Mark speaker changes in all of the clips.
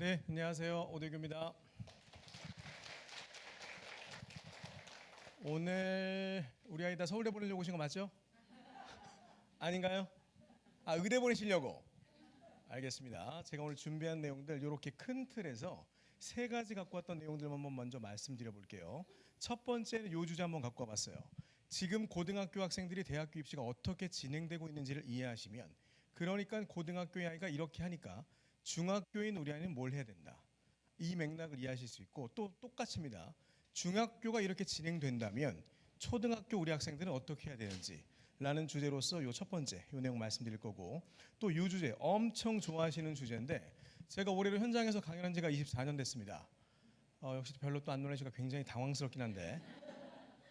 Speaker 1: 네, 안녕하세요. 오대규입니다. 오늘 우리 아이 다 서울대 보내려고 오신 거 맞죠? 아닌가요? 의대 보내시려고? 알겠습니다. 제가 오늘 준비한 내용들 이렇게 큰 틀에서 세 가지 갖고 왔던 내용들만 한번 먼저 말씀드려 볼게요. 첫 번째는 요 주제 한번 갖고 와봤어요. 지금 고등학교 학생들이 대학교 입시가 어떻게 진행되고 있는지를 이해하시면, 그러니까 고등학교의 아이가 이렇게 하니까 중학교인 우리 아이는 뭘 해야 된다, 이 맥락을 이해하실 수 있고, 또 똑같습니다. 중학교가 이렇게 진행된다면 초등학교 우리 학생들은 어떻게 해야 되는지 라는 주제로서 요 첫 번째 요 내용 말씀드릴 거고, 또 요 주제 엄청 좋아하시는 주제인데, 제가 올해로 현장에서 강연한 지가 24년 됐습니다. 역시 별로 또 안 놀라시니까 굉장히 당황스럽긴 한데,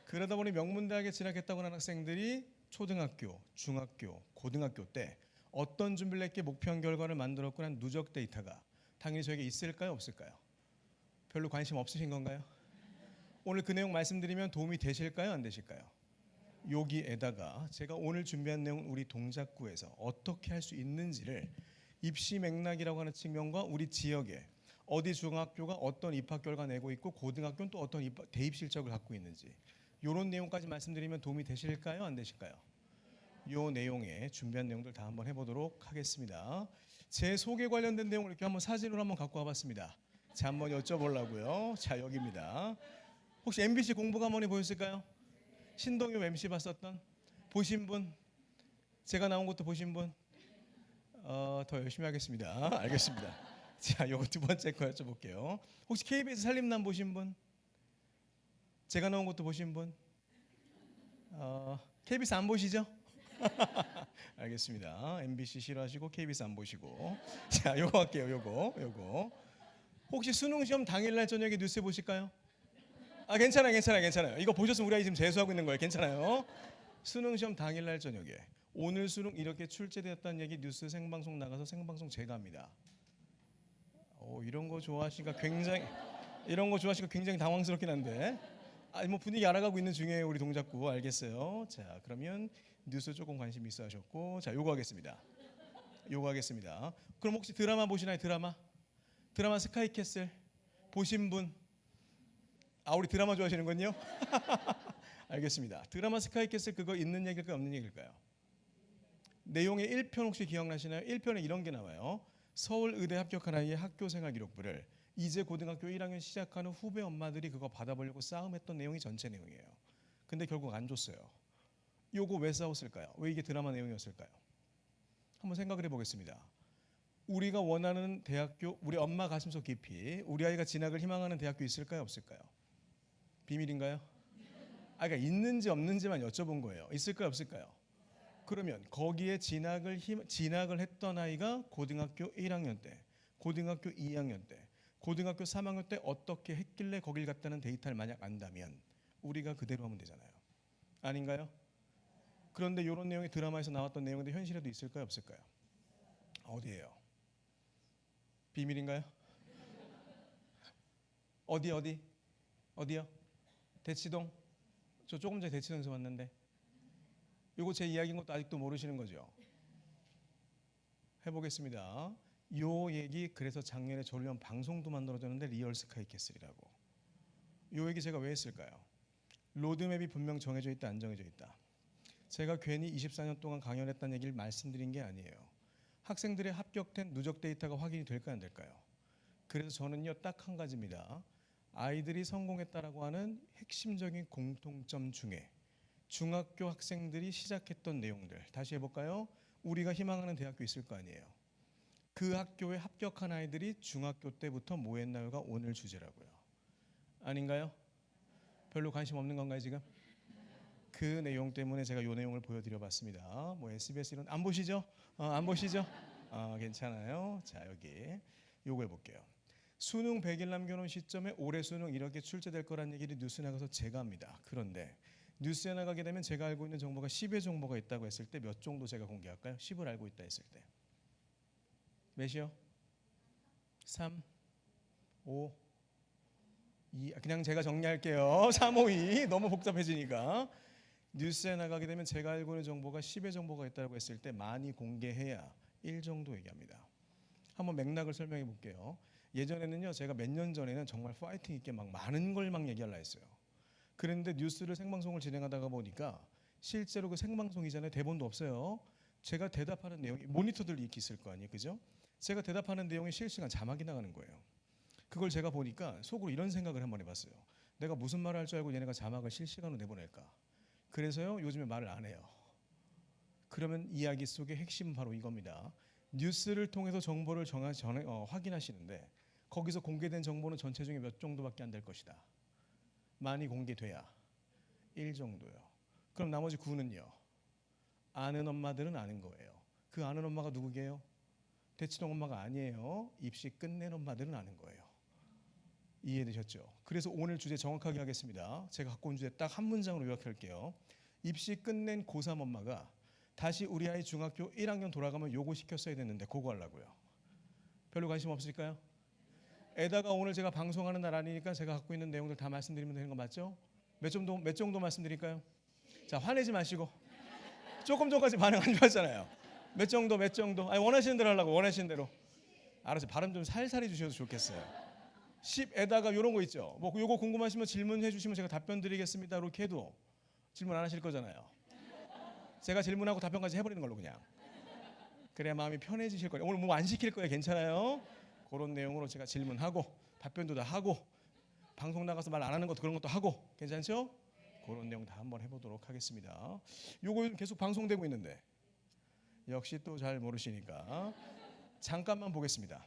Speaker 1: 그러다 보니 명문대학에 진학했다고 하는 학생들이 초등학교, 중학교, 고등학교 때 어떤 준비를 했기에 목표한 결과를 만들었고 한 누적 데이터가 당연히 저에게 있을까요, 없을까요? 별로 관심 없으신 건가요? 오늘 그 내용 말씀드리면 도움이 되실까요, 안 되실까요? 여기에다가 제가 오늘 준비한 내용, 우리 동작구에서 어떻게 할 수 있는지를 입시 맥락이라고 하는 측면과 우리 지역에 어디 중학교가 어떤 입학 결과 내고 있고 고등학교는 또 어떤 대입 실적을 갖고 있는지, 이런 내용까지 말씀드리면 도움이 되실까요, 안 되실까요? 요 내용에 준비한 내용들 다 한번 해보도록 하겠습니다. 제 소개 관련된 내용을 이렇게 한번 사진으로 한번 갖고 와봤습니다. 자, 한번 여쭤보려고요. 자, 여기입니다. 혹시 MBC 공부가문이 보였을까요? 신동엽 MC 봤었던? 보신 분? 제가 나온 것도 보신 분? 더 열심히 하겠습니다. 알겠습니다. 자, 요거 두 번째 거 여쭤볼게요. 혹시 KBS 살림남 보신 분? 제가 나온 것도 보신 분? KBS 안 보시죠? 알겠습니다. MBC 싫어하시고 KBS 안 보시고. 자, 요거 할게요. 요거. 혹시 수능 시험 당일날 저녁에 뉴스 보실까요? 괜찮아요. 이거 보셨으면 우리 아이 지금 재수하고 있는 거예요. 괜찮아요. 수능 시험 당일날 저녁에 오늘 수능 이렇게 출제되었다는 얘기 뉴스 생방송 나가서 생방송 제가 합니다. 이런 거 좋아하시니까 굉장히 당황스럽긴 한데, 뭐 분위기 알아가고 있는 중에 우리 동작구 알겠어요. 자, 그러면 뉴스 조금 관심 있어 하셨고, 자, 요거 하겠습니다. 그럼 혹시 드라마 보시나요? 드라마 스카이캐슬 보신 분? 우리 드라마 좋아하시는군요. 알겠습니다. 드라마 스카이캐슬 그거 있는 얘기일까요, 없는 얘기일까요? 내용의 1편 혹시 기억나시나요? 1편에 이런 게 나와요. 서울의대 합격한 아이의 학교생활 기록부를 이제 고등학교 1학년 시작하는 후배 엄마들이 그거 받아보려고 싸움했던 내용이 전체 내용이에요. 근데 결국 안 줬어요. 요거 왜 싸웠을까요? 왜 이게 드라마 내용이었을까요? 한번 생각을 해보겠습니다. 우리가 원하는 대학교, 우리 엄마 가슴속 깊이 우리 아이가 진학을 희망하는 대학교 있을까요, 없을까요? 비밀인가요? 그러니까 있는지 없는지만 여쭤본 거예요. 있을까요, 없을까요? 그러면 거기에 진학을 했던 아이가 고등학교 1학년 때, 고등학교 2학년 때, 고등학교 3학년 때 어떻게 했길래 거길 갔다는 데이터를 만약 안다면 우리가 그대로 하면 되잖아요. 아닌가요? 그런데 이런 내용이 드라마에서 나왔던 내용인데 현실에도 있을까요, 없을까요? 어디예요? 비밀인가요? 어디요? 대치동? 저 조금 전에 대치동에서 왔는데, 이거 제 이야기인 것도 아직도 모르시는 거죠? 해보겠습니다. 요 얘기 그래서 작년에 저를 위한 방송도 만들어졌는데, 리얼 스카이캐슬이라고. 요 얘기 제가 왜 했을까요? 로드맵이 분명 정해져 있다, 안 정해져 있다. 제가 괜히 24년 동안 강연했다는 얘기를 말씀드린 게 아니에요. 학생들의 합격된 누적 데이터가 확인이 될까요, 안 될까요? 그래서 저는요, 딱 한 가지입니다. 아이들이 성공했다라고 하는 핵심적인 공통점 중에 중학교 학생들이 시작했던 내용들 다시 해볼까요? 우리가 희망하는 대학교 있을 거 아니에요. 그 학교에 합격한 아이들이 중학교 때부터 뭐 했나요가 오늘 주제라고요. 아닌가요? 별로 관심 없는 건가요, 지금? 그 내용 때문에 제가 이 내용을 보여드려봤습니다. 뭐 SBS 이런 안 보시죠? 안 보시죠? 괜찮아요. 자, 여기 요거 해볼게요. 수능 100일 남겨놓은 시점에 올해 수능 이렇게 출제될 거란 얘기를 뉴스에 나가서 제가 합니다. 그런데 뉴스에 나가게 되면 제가 알고 있는 정보가 10의 정보가 있다고 했을 때 몇 정도 제가 공개할까요? 10을 알고 있다 했을 때 몇이요? 3, 5, 2, 그냥 제가 정리할게요. 3, 5, 2 너무 복잡해지니까. 뉴스에 나가게 되면 제가 알고 있는 정보가 10의 정보가 있다고 했을 때 많이 공개해야 1 정도 얘기합니다. 한번 맥락을 설명해 볼게요. 예전에는요, 제가 몇 년 전에는 정말 파이팅 있게 막 많은 걸 막 얘기하려 했어요. 그런데 뉴스를 생방송을 진행하다가 보니까 실제로 그 생방송이잖아요. 대본도 없어요. 제가 대답하는 내용이 모니터들 이렇게 있을 거 아니에요, 그죠? 제가 대답하는 내용이 실시간 자막이 나가는 거예요. 그걸 제가 보니까 속으로 이런 생각을 한번 해봤어요. 내가 무슨 말을 할 줄 알고 얘네가 자막을 실시간으로 내보낼까? 그래서요, 요즘에 말을 안 해요. 그러면 이야기 속의 핵심은 바로 이겁니다. 뉴스를 통해서 정보를 확인하시는데 거기서 공개된 정보는 전체 중에 몇 정도밖에 안 될 것이다. 많이 공개돼야 1 정도요. 그럼 나머지 9는요. 아는 엄마들은 아는 거예요. 그 아는 엄마가 누구게요? 대치동 엄마가 아니에요. 입시 끝낸 엄마들은 아는 거예요. 이해되셨죠? 그래서 오늘 주제 정확하게 하겠습니다. 제가 갖고 온 주제 딱 한 문장으로 요약할게요. 입시 끝낸 고3 엄마가 다시 우리 아이 중학교 1학년 돌아가면 요거 시켰어야 됐는데 그거 하려고요. 별로 관심 없을까요? 에다가 오늘 제가 방송하는 날 아니니까 제가 갖고 있는 내용들 다 말씀드리면 되는 거 맞죠? 몇 정도 말씀드릴까요? 자, 화내지 마시고. 조금 전까지 반응 안 좋았잖아요. 몇 정도. 아니, 원하시는 대로 하려고, 원하시는 대로. 알아서 발음 좀 살살해 주셔도 좋겠어요. 10에다가 이런 거 있죠. 뭐 요거 궁금하시면 질문해 주시면 제가 답변 드리겠습니다. 이렇게 해도 질문 안 하실 거잖아요. 제가 질문하고 답변까지 해버리는 걸로 그냥. 그래야 마음이 편해지실 거예요. 오늘 뭐 안 시킬 거예요. 괜찮아요. 그런 내용으로 제가 질문하고 답변도 다 하고 방송 나가서 말 안 하는 것도 그런 것도 하고 괜찮죠? 그런 내용 다 한번 해보도록 하겠습니다. 요거 계속 방송되고 있는데 역시 또 잘 모르시니까 잠깐만 보겠습니다.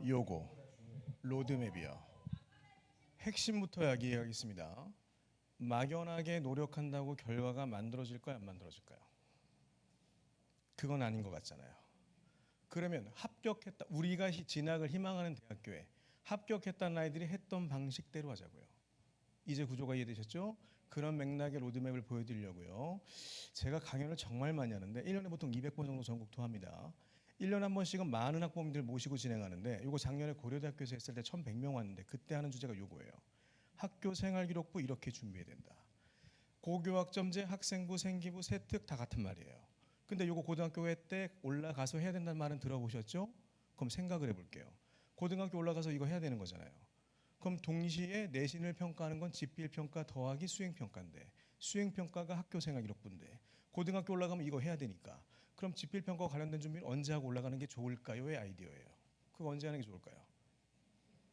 Speaker 1: 요거 로드맵이요. 핵심부터 이야기하겠습니다. 막연하게 노력한다고 결과가 만들어질까요, 안 만들어질까요? 그건 아닌 것 같잖아요. 그러면 합격했다, 우리가 진학을 희망하는 대학교에 합격했다는 아이들이 했던 방식대로 하자고요. 이제 구조가 이해되셨죠? 그런 맥락의 로드맵을 보여드리려고요. 제가 강연을 정말 많이 하는데 1년에 보통 200번 정도 전국 투어합니다. 1년에 한 번씩은 많은 학부모님들 모시고 진행하는데 이거 작년에 고려대학교에서 했을 때 1,100명 왔는데 그때 하는 주제가 요거예요. 학교 생활기록부 이렇게 준비해야 된다. 고교학점제, 학생부, 생기부, 세특 다 같은 말이에요. 근데 요거 고등학교 때 올라가서 해야 된다는 말은 들어보셨죠? 그럼 생각을 해볼게요. 고등학교 올라가서 이거 해야 되는 거잖아요. 그럼 동시에 내신을 평가하는 건 집필평가 더하기 수행평가인데 수행평가가 학교생활기록부인데 고등학교 올라가면 이거 해야 되니까 그럼 집필평가와 관련된 준비는 언제 하고 올라가는 게 좋을까요?의 아이디어예요. 그거 언제 하는 게 좋을까요?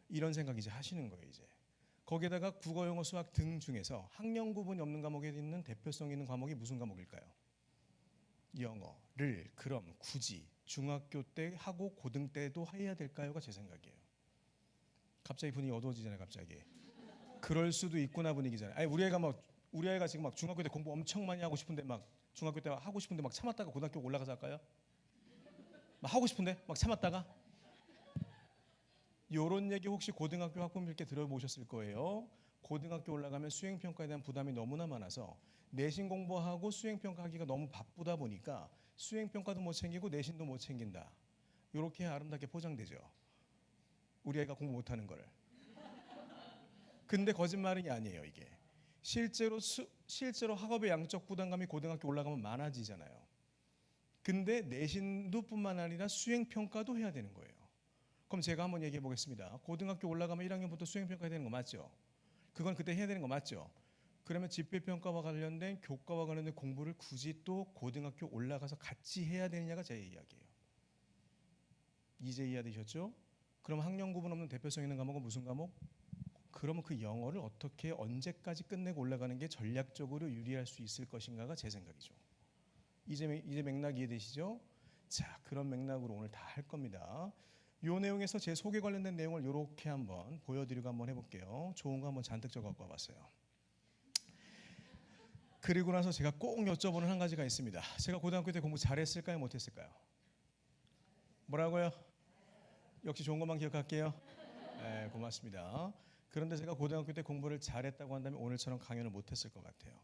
Speaker 1: 이런 생각 이제 하시는 거예요. 이제 거기에다가 국어, 영어, 수학 등 중에서 학년 구분이 없는 과목에 있는 대표성 있는 과목이 무슨 과목일까요? 영어를 그럼 굳이 중학교 때 하고 고등 때도 해야 될까요가 제 생각이에요. 갑자기 분위기 어두워지잖아요. 갑자기. 그럴 수도 있구나 분위기잖아요. 아니 우리 아이가 지금 막 중학교 때 공부 엄청 많이 하고 싶은데 막 중학교 때 하고 싶은데 막 참았다가 고등학교 올라가서 할까요? 막 하고 싶은데 막 참았다가 요런 얘기 혹시 고등학교 학부모님께 들어보셨을 거예요. 고등학교 올라가면 수행평가에 대한 부담이 너무나 많아서 내신 공부하고 수행평가 하기가 너무 바쁘다 보니까 수행평가도 못 챙기고 내신도 못 챙긴다. 요렇게 아름답게 포장되죠. 우리 아이가 공부 못하는 거를. 근데 거짓말이 아니에요 이게. 실제로 학업의 양적 부담감이 고등학교 올라가면 많아지잖아요. 근데 내신도 뿐만 아니라 수행평가도 해야 되는 거예요. 그럼 제가 한번 얘기해 보겠습니다. 고등학교 올라가면 1학년부터 수행평가 해야 되는 거 맞죠? 그건 그때 해야 되는 거 맞죠? 그러면 집필평가와 관련된 교과와 관련된 공부를 굳이 또 고등학교 올라가서 같이 해야 되느냐가 제 이야기예요. 이제 이해되셨죠? 그럼 학년 구분 없는 대표성 있는 과목은 무슨 과목? 그러면 그 영어를 어떻게 언제까지 끝내고 올라가는 게 전략적으로 유리할 수 있을 것인가가 제 생각이죠. 이제 맥락 이해되시죠? 자, 그런 맥락으로 오늘 다 할 겁니다. 요 내용에서 제 속에 관련된 내용을 이렇게 한번 보여드리고 한번 해볼게요. 좋은 거 한번 잔뜩 적어 갖고 와봤어요. 그리고 나서 제가 꼭 여쭤보는 한 가지가 있습니다. 제가 고등학교 때 공부 잘했을까요? 못했을까요? 뭐라고요? 역시 좋은 것만 기억할게요. 네, 고맙습니다. 그런데 제가 고등학교 때 공부를 잘했다고 한다면 오늘처럼 강연을 못했을 것 같아요.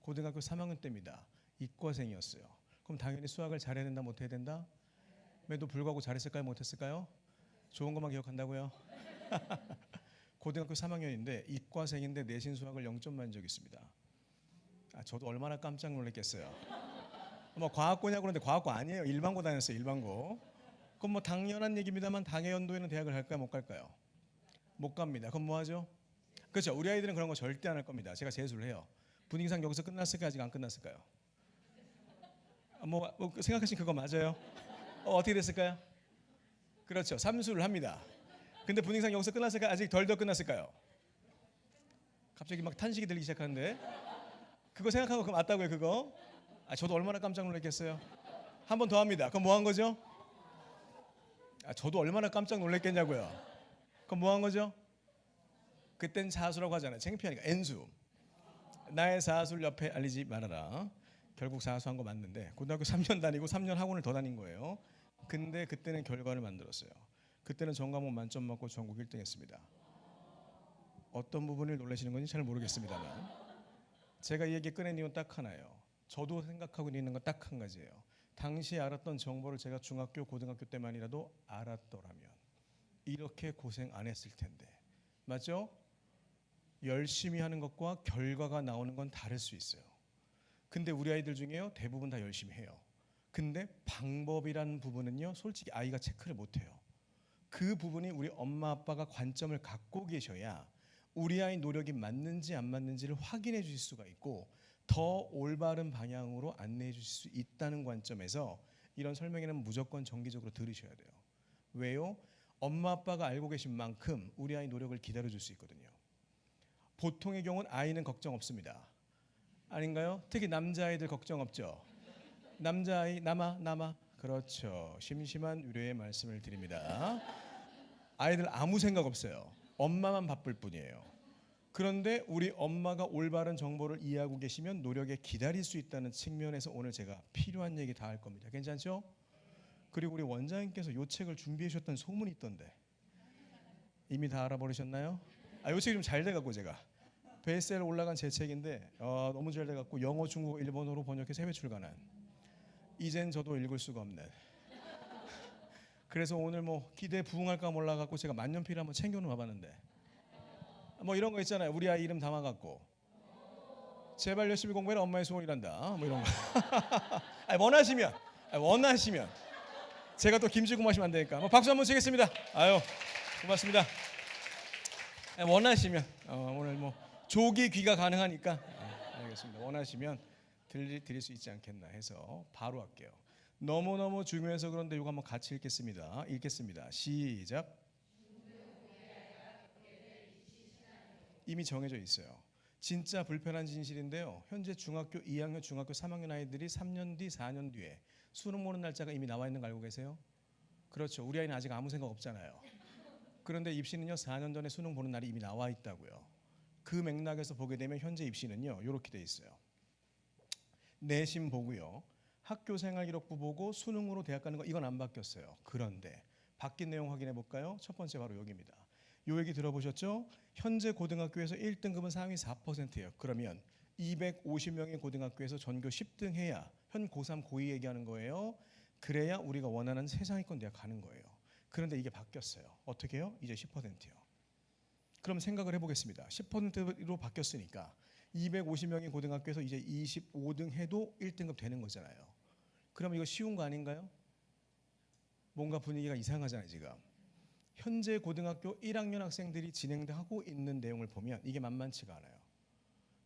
Speaker 1: 고등학교 3학년 때입니다. 이과생이었어요. 그럼 당연히 수학을 잘해야 된다, 못해야 된다? 에도 불구하고 잘했을까요, 못했을까요? 좋은 것만 기억한다고요? 고등학교 3학년인데 이과생인데 내신 수학을 0점 맞은 적이 있습니다. 저도 얼마나 깜짝 놀랐겠어요. 뭐 과학고냐고 그러는데 과학고 아니에요. 일반고 다녔어요. 일반고. 그럼 뭐 당연한 얘기입니다만 당해연도에는 대학을 갈까요, 못 갈까요? 못 갑니다. 그럼 뭐 하죠? 그렇죠. 우리 아이들은 그런 거 절대 안 할 겁니다. 제가 재수를 해요. 분위기상 여기서 끝났을까요? 아직 안 끝났을까요? 뭐 생각하신 그거 맞아요? 어떻게 됐을까요? 그렇죠. 삼수를 합니다. 근데 분위기상 여기서 끝났을까요? 아직 덜 끝났을까요? 갑자기 막 탄식이 들리기 시작하는데 그거 생각하고 그거 맞다고요, 그거? 저도 얼마나 깜짝 놀랐겠어요. 한 번 더 합니다. 그럼 뭐 한 거죠? 저도 얼마나 깜짝 놀랐겠냐고요. 그럼 뭐 한 거죠? 그땐 사수라고 하잖아요. 창피하니까 N수. 나의 사수를 옆에 알리지 말아라. 결국 사수한 거 맞는데 고등학교 3년 다니고 3년 학원을 더 다닌 거예요. 근데 그때는 결과를 만들었어요. 그때는 전과목 만점 맞고 전국 1등 했습니다. 어떤 부분을 놀라시는 건지 잘 모르겠습니다만 제가 이 얘기 꺼낸 이유는 딱 하나예요. 저도 생각하고 있는 건 딱 한 가지예요. 당시 알았던 정보를 제가 중학교, 고등학교 때만이라도 알았더라면 이렇게 고생 안 했을 텐데. 맞죠? 열심히 하는 것과 결과가 나오는 건 다를 수 있어요. 근데 우리 아이들 중에요, 대부분 다 열심히 해요. 근데 방법이란 부분은요, 솔직히 아이가 체크를 못 해요. 그 부분이 우리 엄마 아빠가 관점을 갖고 계셔야 우리 아이 노력이 맞는지 안 맞는지를 확인해 주실 수가 있고 더 올바른 방향으로 안내해 주실 수 있다는 관점에서 이런 설명회는 무조건 정기적으로 들으셔야 돼요. 왜요? 엄마 아빠가 알고 계신 만큼 우리 아이 노력을 기다려 줄 수 있거든요. 보통의 경우는 아이는 걱정 없습니다. 아닌가요? 특히 남자아이들 걱정 없죠. 남자아이 남아 그렇죠. 심심한 위로의 말씀을 드립니다. 아이들 아무 생각 없어요. 엄마만 바쁠 뿐이에요. 그런데 우리 엄마가 올바른 정보를 이해하고 계시면 노력에 기다릴 수 있다는 측면에서 오늘 제가 필요한 얘기 다 할 겁니다. 괜찮죠? 그리고 우리 원장님께서 이 책을 준비해 주셨다는 소문이 있던데 이미 다 알아버리셨나요? 이 책이 좀 잘 돼갖고 제가 베스트셀러 올라간 제 책인데 너무 잘 돼갖고 영어, 중국어, 일본어로 번역해서 해외 출간한 이젠 저도 읽을 수가 없는 그래서 오늘 뭐 기대에 부응할까 몰라갖고 제가 만년필을 한번 챙겨놓아 봤는데 뭐 이런 거 있잖아요. 우리 아이 이름 담아갖고 제발 열심히 공부해라 엄마의 소원이란다 뭐 이런 거 원하시면 제가 또 김치국 마시면 안 되니까 뭐 박수 한번 치겠습니다. 아유 고맙습니다. 원하시면 오늘 뭐 조기 귀가 가능하니까 알겠습니다. 원하시면 드릴 수 있지 않겠나 해서 바로 할게요. 너무너무 중요해서 그런데 이거 한번 같이 읽겠습니다. 시작. 이미 정해져 있어요. 진짜 불편한 진실인데요. 현재 중학교 2학년, 중학교 3학년 아이들이 3년 뒤, 4년 뒤에 수능 보는 날짜가 이미 나와 있는 거 알고 계세요? 그렇죠. 우리 아이는 아직 아무 생각 없잖아요. 그런데 입시는요 4년 전에 수능 보는 날이 이미 나와 있다고요. 그 맥락에서 보게 되면 현재 입시는요 이렇게 돼 있어요. 내신 보고요. 학교생활기록부 보고 수능으로 대학 가는 거 이건 안 바뀌었어요. 그런데 바뀐 내용 확인해 볼까요? 첫 번째 바로 여기입니다. 요 얘기 들어보셨죠? 현재 고등학교에서 1등급은 상위 4%예요. 그러면 250명의 고등학교에서 전교 10등 해야 현 고3, 고2 얘기하는 거예요. 그래야 우리가 원하는 세상위권 대학 가는 거예요. 그런데 이게 바뀌었어요. 어떻게 해요? 이제 10%요. 그럼 생각을 해보겠습니다. 10%로 바뀌었으니까 250명의 고등학교에서 이제 25등 해도 1등급 되는 거잖아요. 그럼 이거 쉬운 거 아닌가요? 뭔가 분위기가 이상하잖아요 지금. 현재 고등학교 1학년 학생들이 진행하고 있는 내용을 보면 이게 만만치가 않아요.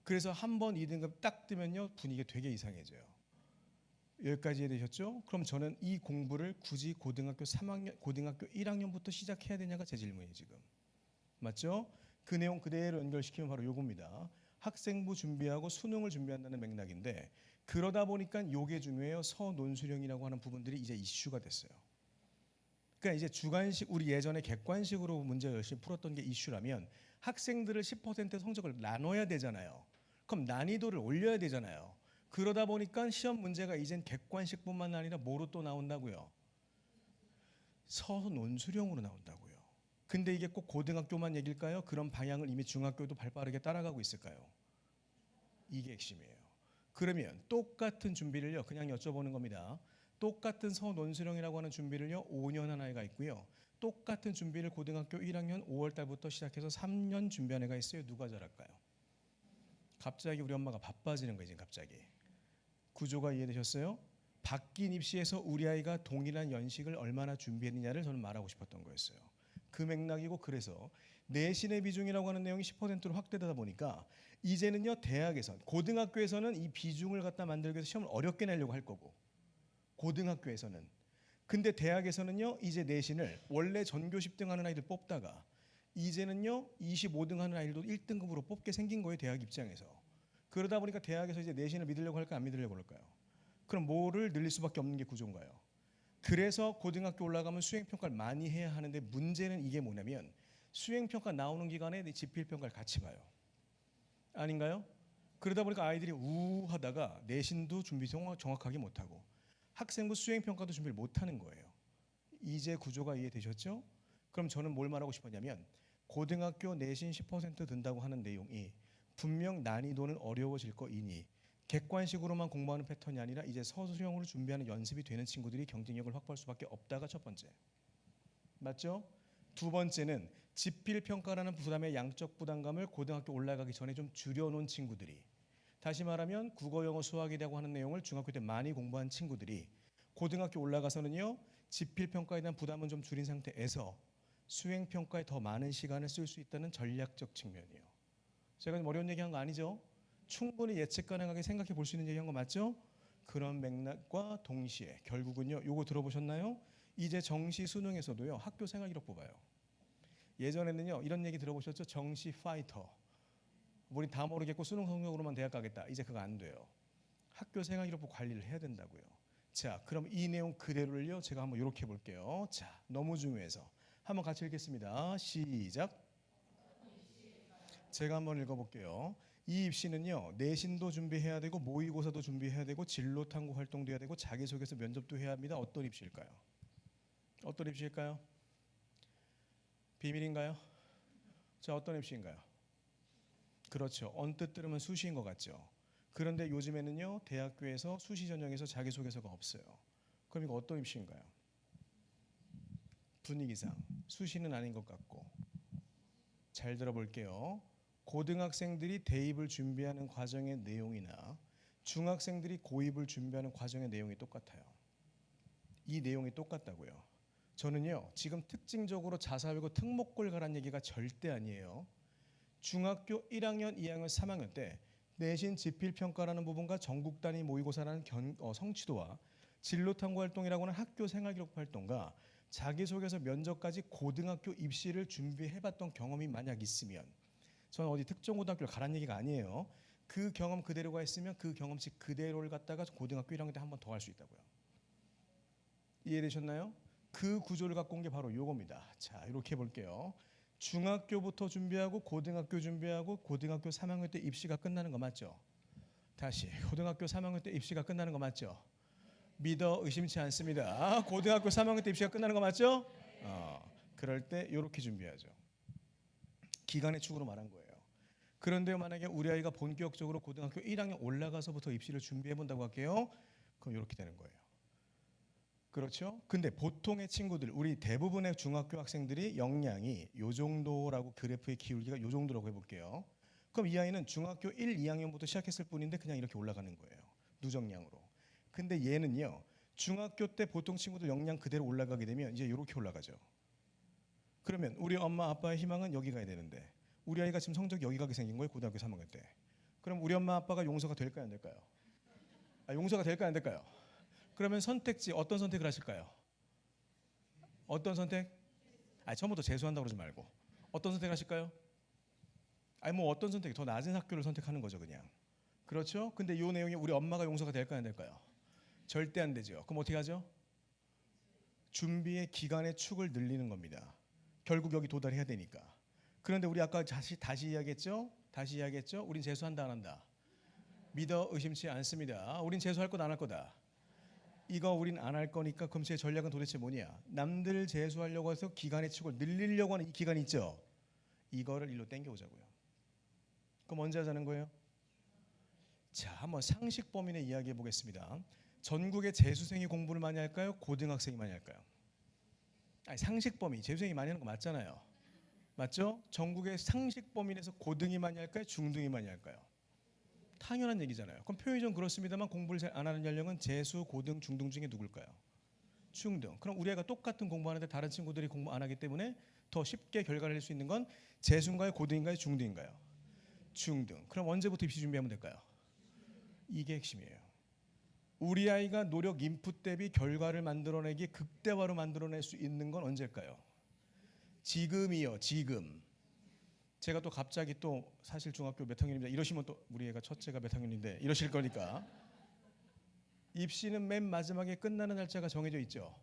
Speaker 1: 그래서 한 번 2등급 딱 뜨면요 분위기가 되게 이상해져요. 여기까지 이해되셨죠? 그럼 저는 이 공부를 굳이 고등학교 1학년부터 시작해야 되냐가 제 질문이에요 지금. 맞죠? 그 내용 그대로 연결시키면 바로 요겁니다. 학생부 준비하고 수능을 준비한다는 맥락인데 그러다 보니까 요게 중요해요. 서논술형이라고 하는 부분들이 이제 이슈가 됐어요. 그러니까 이제 주관식, 우리 예전에 객관식으로 문제 열심히 풀었던 게 이슈라면 학생들을 10% 성적을 나눠야 되잖아요. 그럼 난이도를 올려야 되잖아요. 그러다 보니까 시험 문제가 이젠 객관식뿐만 아니라 뭐로 또 나온다고요? 서논술형으로 나온다고요. 근데 이게 꼭 고등학교만 얘기일까요? 그런 방향을 이미 중학교도 발빠르게 따라가고 있을까요? 이게 핵심이에요. 그러면 똑같은 준비를요, 그냥 여쭤보는 겁니다. 똑같은 서논술형이라고 하는 준비를요 5년 한 아이가 있고요. 똑같은 준비를 고등학교 1학년 5월 달부터 시작해서 3년 준비한 애가 있어요. 누가 잘할까요? 갑자기 우리 엄마가 바빠지는 거예요. 지금 갑자기. 구조가 이해되셨어요? 바뀐 입시에서 우리 아이가 동일한 연식을 얼마나 준비했느냐를 저는 말하고 싶었던 거였어요. 그 맥락이고, 그래서 내신의 비중이라고 하는 내용이 10%로 확대되다 보니까 이제는요 대학에서, 고등학교에서는 이 비중을 갖다 만들기 위해서 시험을 어렵게 내려고 할 거고, 고등학교에서는. 근데 대학에서는요 이제 내신을 원래 전교 10등 하는 아이들 뽑다가 이제는요 25등 하는 아이들도 1등급으로 뽑게 생긴 거예요, 대학 입장에서. 그러다 보니까 대학에서 이제 내신을 믿으려고 할까 안 믿으려고 할까요? 그럼 뭐를 늘릴 수밖에 없는 게 구조인가요? 그래서 고등학교 올라가면 수행평가를 많이 해야 하는데, 문제는 이게 뭐냐면 수행평가 나오는 기간에 지필평가를 같이 봐요. 아닌가요? 그러다 보니까 아이들이 우하다가 내신도 준비 정확하게 못하고 학생부 수행평가도 준비를 못하는 거예요. 이제 구조가 이해되셨죠? 그럼 저는 뭘 말하고 싶었냐면, 고등학교 내신 10% 든다고 하는 내용이 분명 난이도는 어려워질 거이니 객관식으로만 공부하는 패턴이 아니라 이제 서술형으로 준비하는 연습이 되는 친구들이 경쟁력을 확보할 수밖에 없다가 첫 번째. 맞죠? 두 번째는 지필평가라는 부담의 양적 부담감을 고등학교 올라가기 전에 좀 줄여놓은 친구들이, 다시 말하면 국어, 영어, 수학이라고 하는 내용을 중학교 때 많이 공부한 친구들이 고등학교 올라가서는요 지필평가에 대한 부담은 좀 줄인 상태에서 수행평가에 더 많은 시간을 쓸 수 있다는 전략적 측면이에요. 제가 좀 어려운 얘기한 거 아니죠? 충분히 예측 가능하게 생각해 볼 수 있는 얘기한 거 맞죠? 그런 맥락과 동시에 결국은요, 요거 들어보셨나요? 이제 정시 수능에서도요 학교 생활기록 뽑아요. 예전에는요 이런 얘기 들어보셨죠? 정시 파이터, 우리 다 모르겠고 수능 성적으로만 대학 가겠다. 이제 그거 안 돼요. 학교 생활기록부 관리를 해야 된다고요. 자, 그럼 이 내용 그대로를요 제가 한번 이렇게 볼게요. 자, 너무 중요해서 한번 같이 읽겠습니다. 시작. 제가 한번 읽어볼게요. 이 입시는요 내신도 준비해야 되고 모의고사도 준비해야 되고 진로 탐구 활동도 해야 되고 자기소개서 면접도 해야 합니다. 어떤 입시일까요? 어떤 입시일까요? 비밀인가요? 자, 어떤 입시인가요? 그렇죠. 언뜻 들으면 수시인 것 같죠. 그런데 요즘에는요 대학교에서 수시 전형에서 자기소개서가 없어요. 그럼 이거 어떤 입시인가요? 분위기상 수시는 아닌 것 같고. 잘 들어볼게요. 고등학생들이 대입을 준비하는 과정의 내용이나 중학생들이 고입을 준비하는 과정의 내용이 똑같아요. 이 내용이 똑같다고요. 저는요 지금 특징적으로 자사외고 특목고를 가라는 얘기가 절대 아니에요. 중학교 1학년, 2학년, 3학년 때 내신 지필평가라는 부분과 전국 단위 모의고사라는 성취도와 진로탐구 활동이라고 하는 학교 생활기록 활동과 자기소개서 면접까지 고등학교 입시를 준비해봤던 경험이 만약 있으면, 저는 어디 특정 고등학교를 가라는 얘기가 아니에요. 그 경험 그대로가 있으면 그 경험치 그대로를 갖다가 고등학교 1학년 때 한 번 더 할 수 있다고요. 이해되셨나요? 그 구조를 갖고 온 게 바로 요겁니다. 자, 이렇게 볼게요. 중학교부터 준비하고 고등학교 준비하고 고등학교 3학년 때 입시가 끝나는 거 맞죠? 다시 고등학교 3학년 때 입시가 끝나는 거 맞죠? 믿어 의심치 않습니다. 고등학교 3학년 때 입시가 끝나는 거 맞죠? 그럴 때 이렇게 준비하죠. 기간의 축으로 말한 거예요. 그런데 만약에 우리 아이가 본격적으로 고등학교 1학년 올라가서부터 입시를 준비해 본다고 할게요. 그럼 이렇게 되는 거예요. 그렇죠? 근데 보통의 친구들, 우리 대부분의 중학교 학생들이 역량이 요 정도라고, 그래프의 기울기가 요 정도라고 해볼게요. 그럼 이 아이는 중학교 1, 2학년부터 시작했을 뿐인데 그냥 이렇게 올라가는 거예요. 누적량으로. 근데 얘는요 중학교 때 보통 친구들 역량 그대로 올라가게 되면 이제 이렇게 올라가죠. 그러면 우리 엄마 아빠의 희망은 여기 가야 되는데 우리 아이가 지금 성적이 여기 가게 생긴 거예요. 고등학교 3학년 때. 그럼 우리 엄마 아빠가 용서가 될까요 안 될까요? 용서가 될까요 안 될까요? 그러면 선택지 어떤 선택을 하실까요? 어떤 선택? 처음부터 재수한다고 그러지 말고 어떤 선택을 하실까요? 뭐 어떤 선택이 더 낮은 학교를 선택하는 거죠 그냥. 그렇죠? 근데 이 내용이 우리 엄마가 용서가 될까요, 안 될까요? 절대 안 되죠. 그럼 어떻게 하죠? 준비의 기간의 축을 늘리는 겁니다. 결국 여기 도달해야 되니까. 그런데 우리 아까 다시 이야기했죠? 다시 이야기했죠? 우린 재수한다 안 한다? 믿어 의심치 않습니다. 우린 재수할 거다 안 할 거다? 이거 우린 안 할 거니까 그럼 제 전략은 도대체 뭐냐? 남들 재수하려고 해서 기간의 축을 늘리려고 하는 이 기간이 있죠? 이거를 일로 당겨오자고요. 그럼 언제 하자는 거예요? 자, 한번 상식 범위내 이야기해 보겠습니다. 전국의 재수생이 공부를 많이 할까요? 고등학생이 많이 할까요? 아니, 상식 범위, 재수생이 많이 하는 거 맞잖아요. 맞죠? 전국의 상식 범위 내에서 고등이 많이 할까요? 중등이 많이 할까요? 당연한 얘기잖아요. 그럼 표현이 좀 그렇습니다만 공부를 잘 안 하는 연령은 재수, 고등, 중등 중에 누굴까요? 중등. 그럼 우리 애가 똑같은 공부하는데 다른 친구들이 공부 안 하기 때문에 더 쉽게 결과를 낼 수 있는 건 재수인가요? 고등인가요? 중등인가요? 중등. 그럼 언제부터 입시 준비하면 될까요? 이게 핵심이에요. 우리 아이가 노력 인풋 대비 결과를 만들어내기 극대화로 만들어낼 수 있는 건 언제일까요? 지금이요. 지금. 제가 또 갑자기 또 사실 중학교 몇 학년입니다. 이러시면 또 우리 애가 첫째가 몇 학년인데 이러실 거니까. 입시는 맨 마지막에 끝나는 날짜가 정해져 있죠.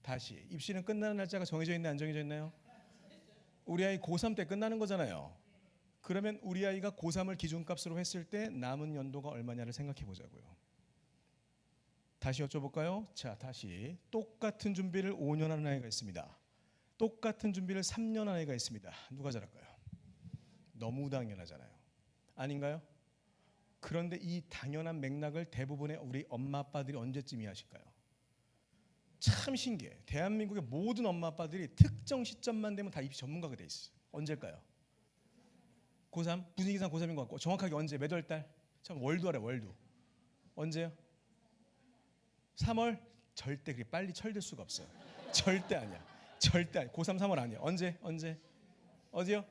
Speaker 1: 다시. 입시는 끝나는 날짜가 정해져 있나요? 안 정해져 있나요? 우리 아이 고3 때 끝나는 거잖아요. 그러면 우리 아이가 고3을 기준값으로 했을 때 남은 연도가 얼마냐를 생각해 보자고요. 다시 여쭤볼까요? 자, 다시. 똑같은 준비를 5년 하는 아이가 있습니다. 똑같은 준비를 3년 하는 아이가 있습니다. 누가 잘할까요? 너무 당연하잖아요. 아닌가요? 그런데 이 당연한 맥락을 대부분의 우리 엄마 아빠들이 언제쯤 이해하실까요? 참 신기해. 대한민국의 모든 엄마 아빠들이 특정 시점만 되면 다 입시 전문가가 돼 있어. 언제일까요? 고3? 분위기상 고3인 것 같고 정확하게 언제? 몇 월 달? 참 월도하래 월도. 언제요? 3월? 절대 그렇게 빨리 철들 수가 없어요. 절대 아니야. 절대 아니야. 고3 3월 아니야. 언제? 어디요?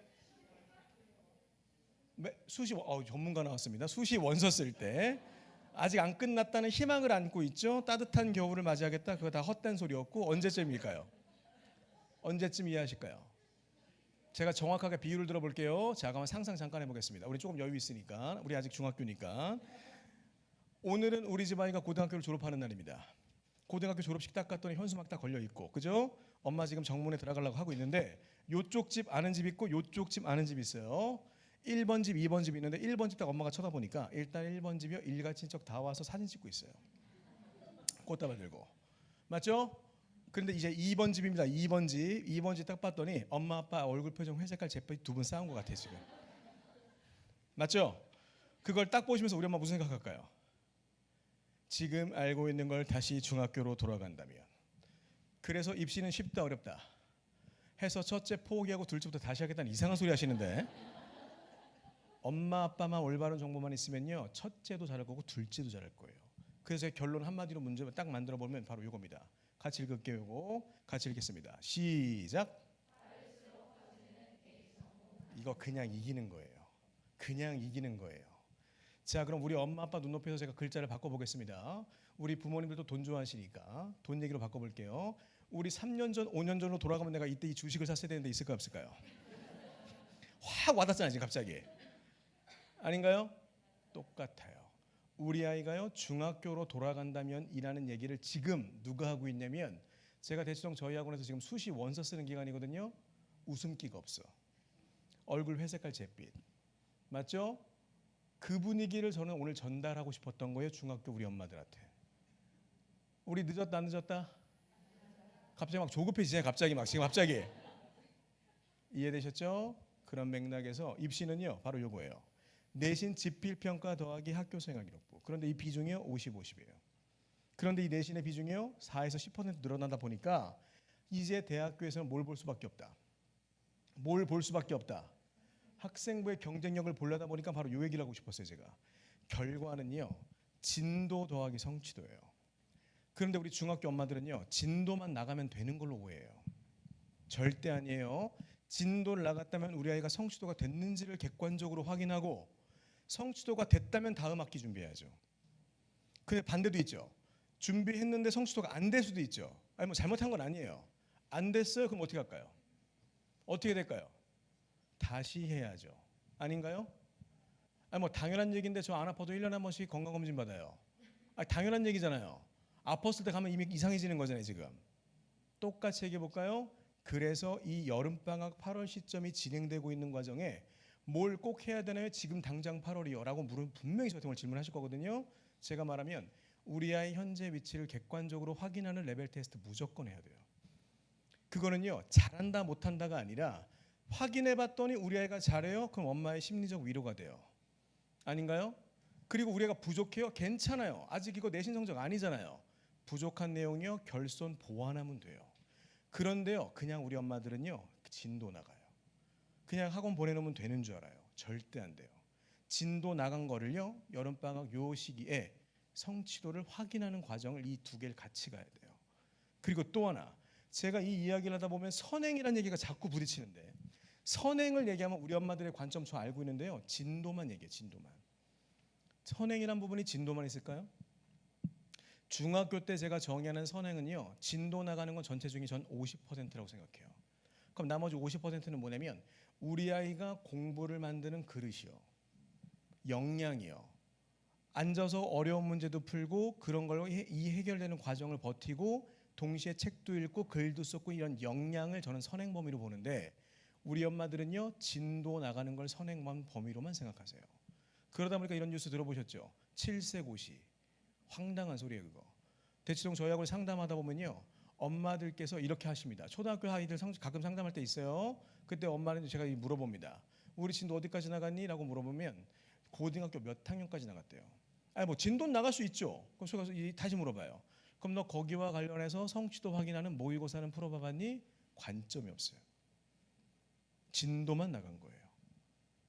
Speaker 1: 수시 전문가 나왔습니다. 수시 원서 쓸 때 아직 안 끝났다는 희망을 안고 있죠. 따뜻한 겨울을 맞이하겠다. 그거 다 헛된 소리였고 언제쯤일까요? 언제쯤 이해하실까요? 제가 정확하게 비율을 들어볼게요. 자, 그럼 상상 잠깐 해보겠습니다. 우리 조금 여유 있으니까. 우리 아직 중학교니까. 오늘은 우리 집 아이가 고등학교를 졸업하는 날입니다. 고등학교 졸업식 딱 갔더니 현수막 딱 걸려 있고, 그죠? 엄마 지금 정문에 들어가려고 하고 있는데 요쪽 집 아는 집 있고 요쪽 집 아는 집 있어요. 1번 집, 2번 집 있는데 1번 집 딱 엄마가 쳐다보니까 일단 1번 집이요. 일가 친척 다 와서 사진 찍고 있어요. 꽃다발 들고. 맞죠? 그런데 이제 2번 집입니다. 2번 집. 2번 집 딱 봤더니 엄마 아빠 얼굴 표정 회색깔 제빨이 두 분 싸운 것 같아 지금. 맞죠? 그걸 딱 보시면서 우리 엄마 무슨 생각할까요? 지금 알고 있는 걸 다시 중학교로 돌아간다면. 그래서 입시는 쉽다 어렵다 해서 첫째 포기하고 둘째부터 다시 하겠다는 이상한 소리 하시는데 엄마 아빠만 올바른 정보만 있으면요 첫째도 잘할 거고 둘째도 잘할 거예요. 그래서 결론 한마디로 문제를 딱 만들어 보면 바로 이겁니다. 같이 읽을게요. 이거 같이 읽겠습니다. 시작. 이거 그냥 이기는 거예요. 그냥 이기는 거예요. 자, 그럼 우리 엄마 아빠 눈높이에서 제가 글자를 바꿔보겠습니다. 우리 부모님들도 돈 좋아하시니까 돈 얘기로 바꿔볼게요. 우리 3년 전, 5년 전으로 돌아가면 내가 이때 이 주식을 샀어야 되는데 있을까요 없을까요? 확 와닿잖아요 지금 갑자기. 아닌가요? 똑같아요. 우리 아이가요 중학교로 돌아간다면 이라는 얘기를 지금 누가 하고 있냐면 제가 대치동 저희 학원에서 지금 수시 원서 쓰는 기간이거든요. 웃음기가 없어. 얼굴 회색깔 잿빛. 맞죠? 그 분위기를 저는 오늘 전달하고 싶었던 거예요. 중학교 우리 엄마들한테. 우리 늦었다 안 늦었다? 갑자기 막 조급해지잖아요. 갑자기 막 지금 갑자기. 이해되셨죠? 그런 맥락에서 입시는요. 바로 요거예요. 내신 지필평가 더하기 학교생활기록부. 그런데 이 비중이요. 50, 50이에요. 그런데 이 내신의 비중이요. 4에서 10% 늘어난다 보니까 이제 대학교에서는 뭘 볼 수밖에 없다. 뭘 볼 수밖에 없다. 학생부의 경쟁력을 보려다 보니까 바로 요 얘기를 하고 싶었어요. 제가. 결과는요. 진도 더하기 성취도예요. 그런데 우리 중학교 엄마들은요. 진도만 나가면 되는 걸로 오해해요. 절대 아니에요. 진도를 나갔다면 우리 아이가 성취도가 됐는지를 객관적으로 확인하고 성취도가 됐다면 다음 학기 준비해야죠. 근데 반대도 있죠. 준비했는데 성취도가 안 될 수도 있죠. 아니 뭐 잘못한 건 아니에요. 안 됐어요. 그럼 어떻게 할까요? 어떻게 될까요? 다시 해야죠. 아닌가요? 아니 뭐 당연한 얘기인데 저 안 아파도 1년에 한 번씩 건강검진 받아요. 아니 당연한 얘기잖아요. 아팠을 때 가면 이미 이상해지는 거잖아요 지금. 똑같이 얘기해 볼까요? 그래서 이 여름방학 8월 시점이 진행되고 있는 과정에 뭘 꼭 해야 되나요? 지금 당장 8월이요 라고 물은 분명히 저한테 오늘 질문하실 거거든요. 제가 말하면 우리 아이 현재 위치를 객관적으로 확인하는 레벨 테스트 무조건 해야 돼요. 그거는요 잘한다 못한다가 아니라 확인해 봤더니 우리 아이가 잘해요. 그럼 엄마의 심리적 위로가 돼요. 아닌가요? 그리고 우리 애가 부족해요. 괜찮아요. 아직 이거 내신 성적 아니잖아요. 부족한 내용이요 결손 보완하면 돼요. 그런데요 그냥 우리 엄마들은요 진도 나가요. 그냥 학원 보내놓으면 되는 줄 알아요. 절대 안 돼요. 진도 나간 거를요 여름방학 요 시기에 성취도를 확인하는 과정을 이 두 개를 같이 가야 돼요. 그리고 또 하나 제가 이 이야기를 하다 보면 선행이라는 얘기가 자꾸 부딪히는데 선행을 얘기하면 우리 엄마들의 관점 저 알고 있는데요 진도만 얘기해요. 진도만. 선행이란 부분이 진도만 있을까요? 중학교 때 제가 정의하는 선행은요 진도 나가는 건 전체 중에 전 50%라고 생각해요. 그럼 나머지 50%는 뭐냐면 우리 아이가 공부를 만드는 그릇이요 역량이요 앉아서 어려운 문제도 풀고 그런 걸로 이 해결되는 과정을 버티고 동시에 책도 읽고 글도 썼고 이런 역량을 저는 선행 범위로 보는데 우리 엄마들은요 진도 나가는 걸 선행 범위로만 생각하세요. 그러다 보니까 이런 뉴스 들어보셨죠? 7세 고시 황당한 소리예요 그거. 대치동 저희하고 상담하다 보면요 엄마들께서 이렇게 하십니다. 초등학교 아이들 가끔 상담할 때 있어요. 그때 엄마는 제가 물어봅니다. 우리 진도 어디까지 나갔니? 라고 물어보면 고등학교 몇 학년까지 나갔대요. 아니 뭐 진도 나갈 수 있죠. 그럼 제가 다시 물어봐요. 그럼 너 거기와 관련해서 성취도 확인하는 모의고사는 풀어봐봤니? 관점이 없어요. 진도만 나간 거예요.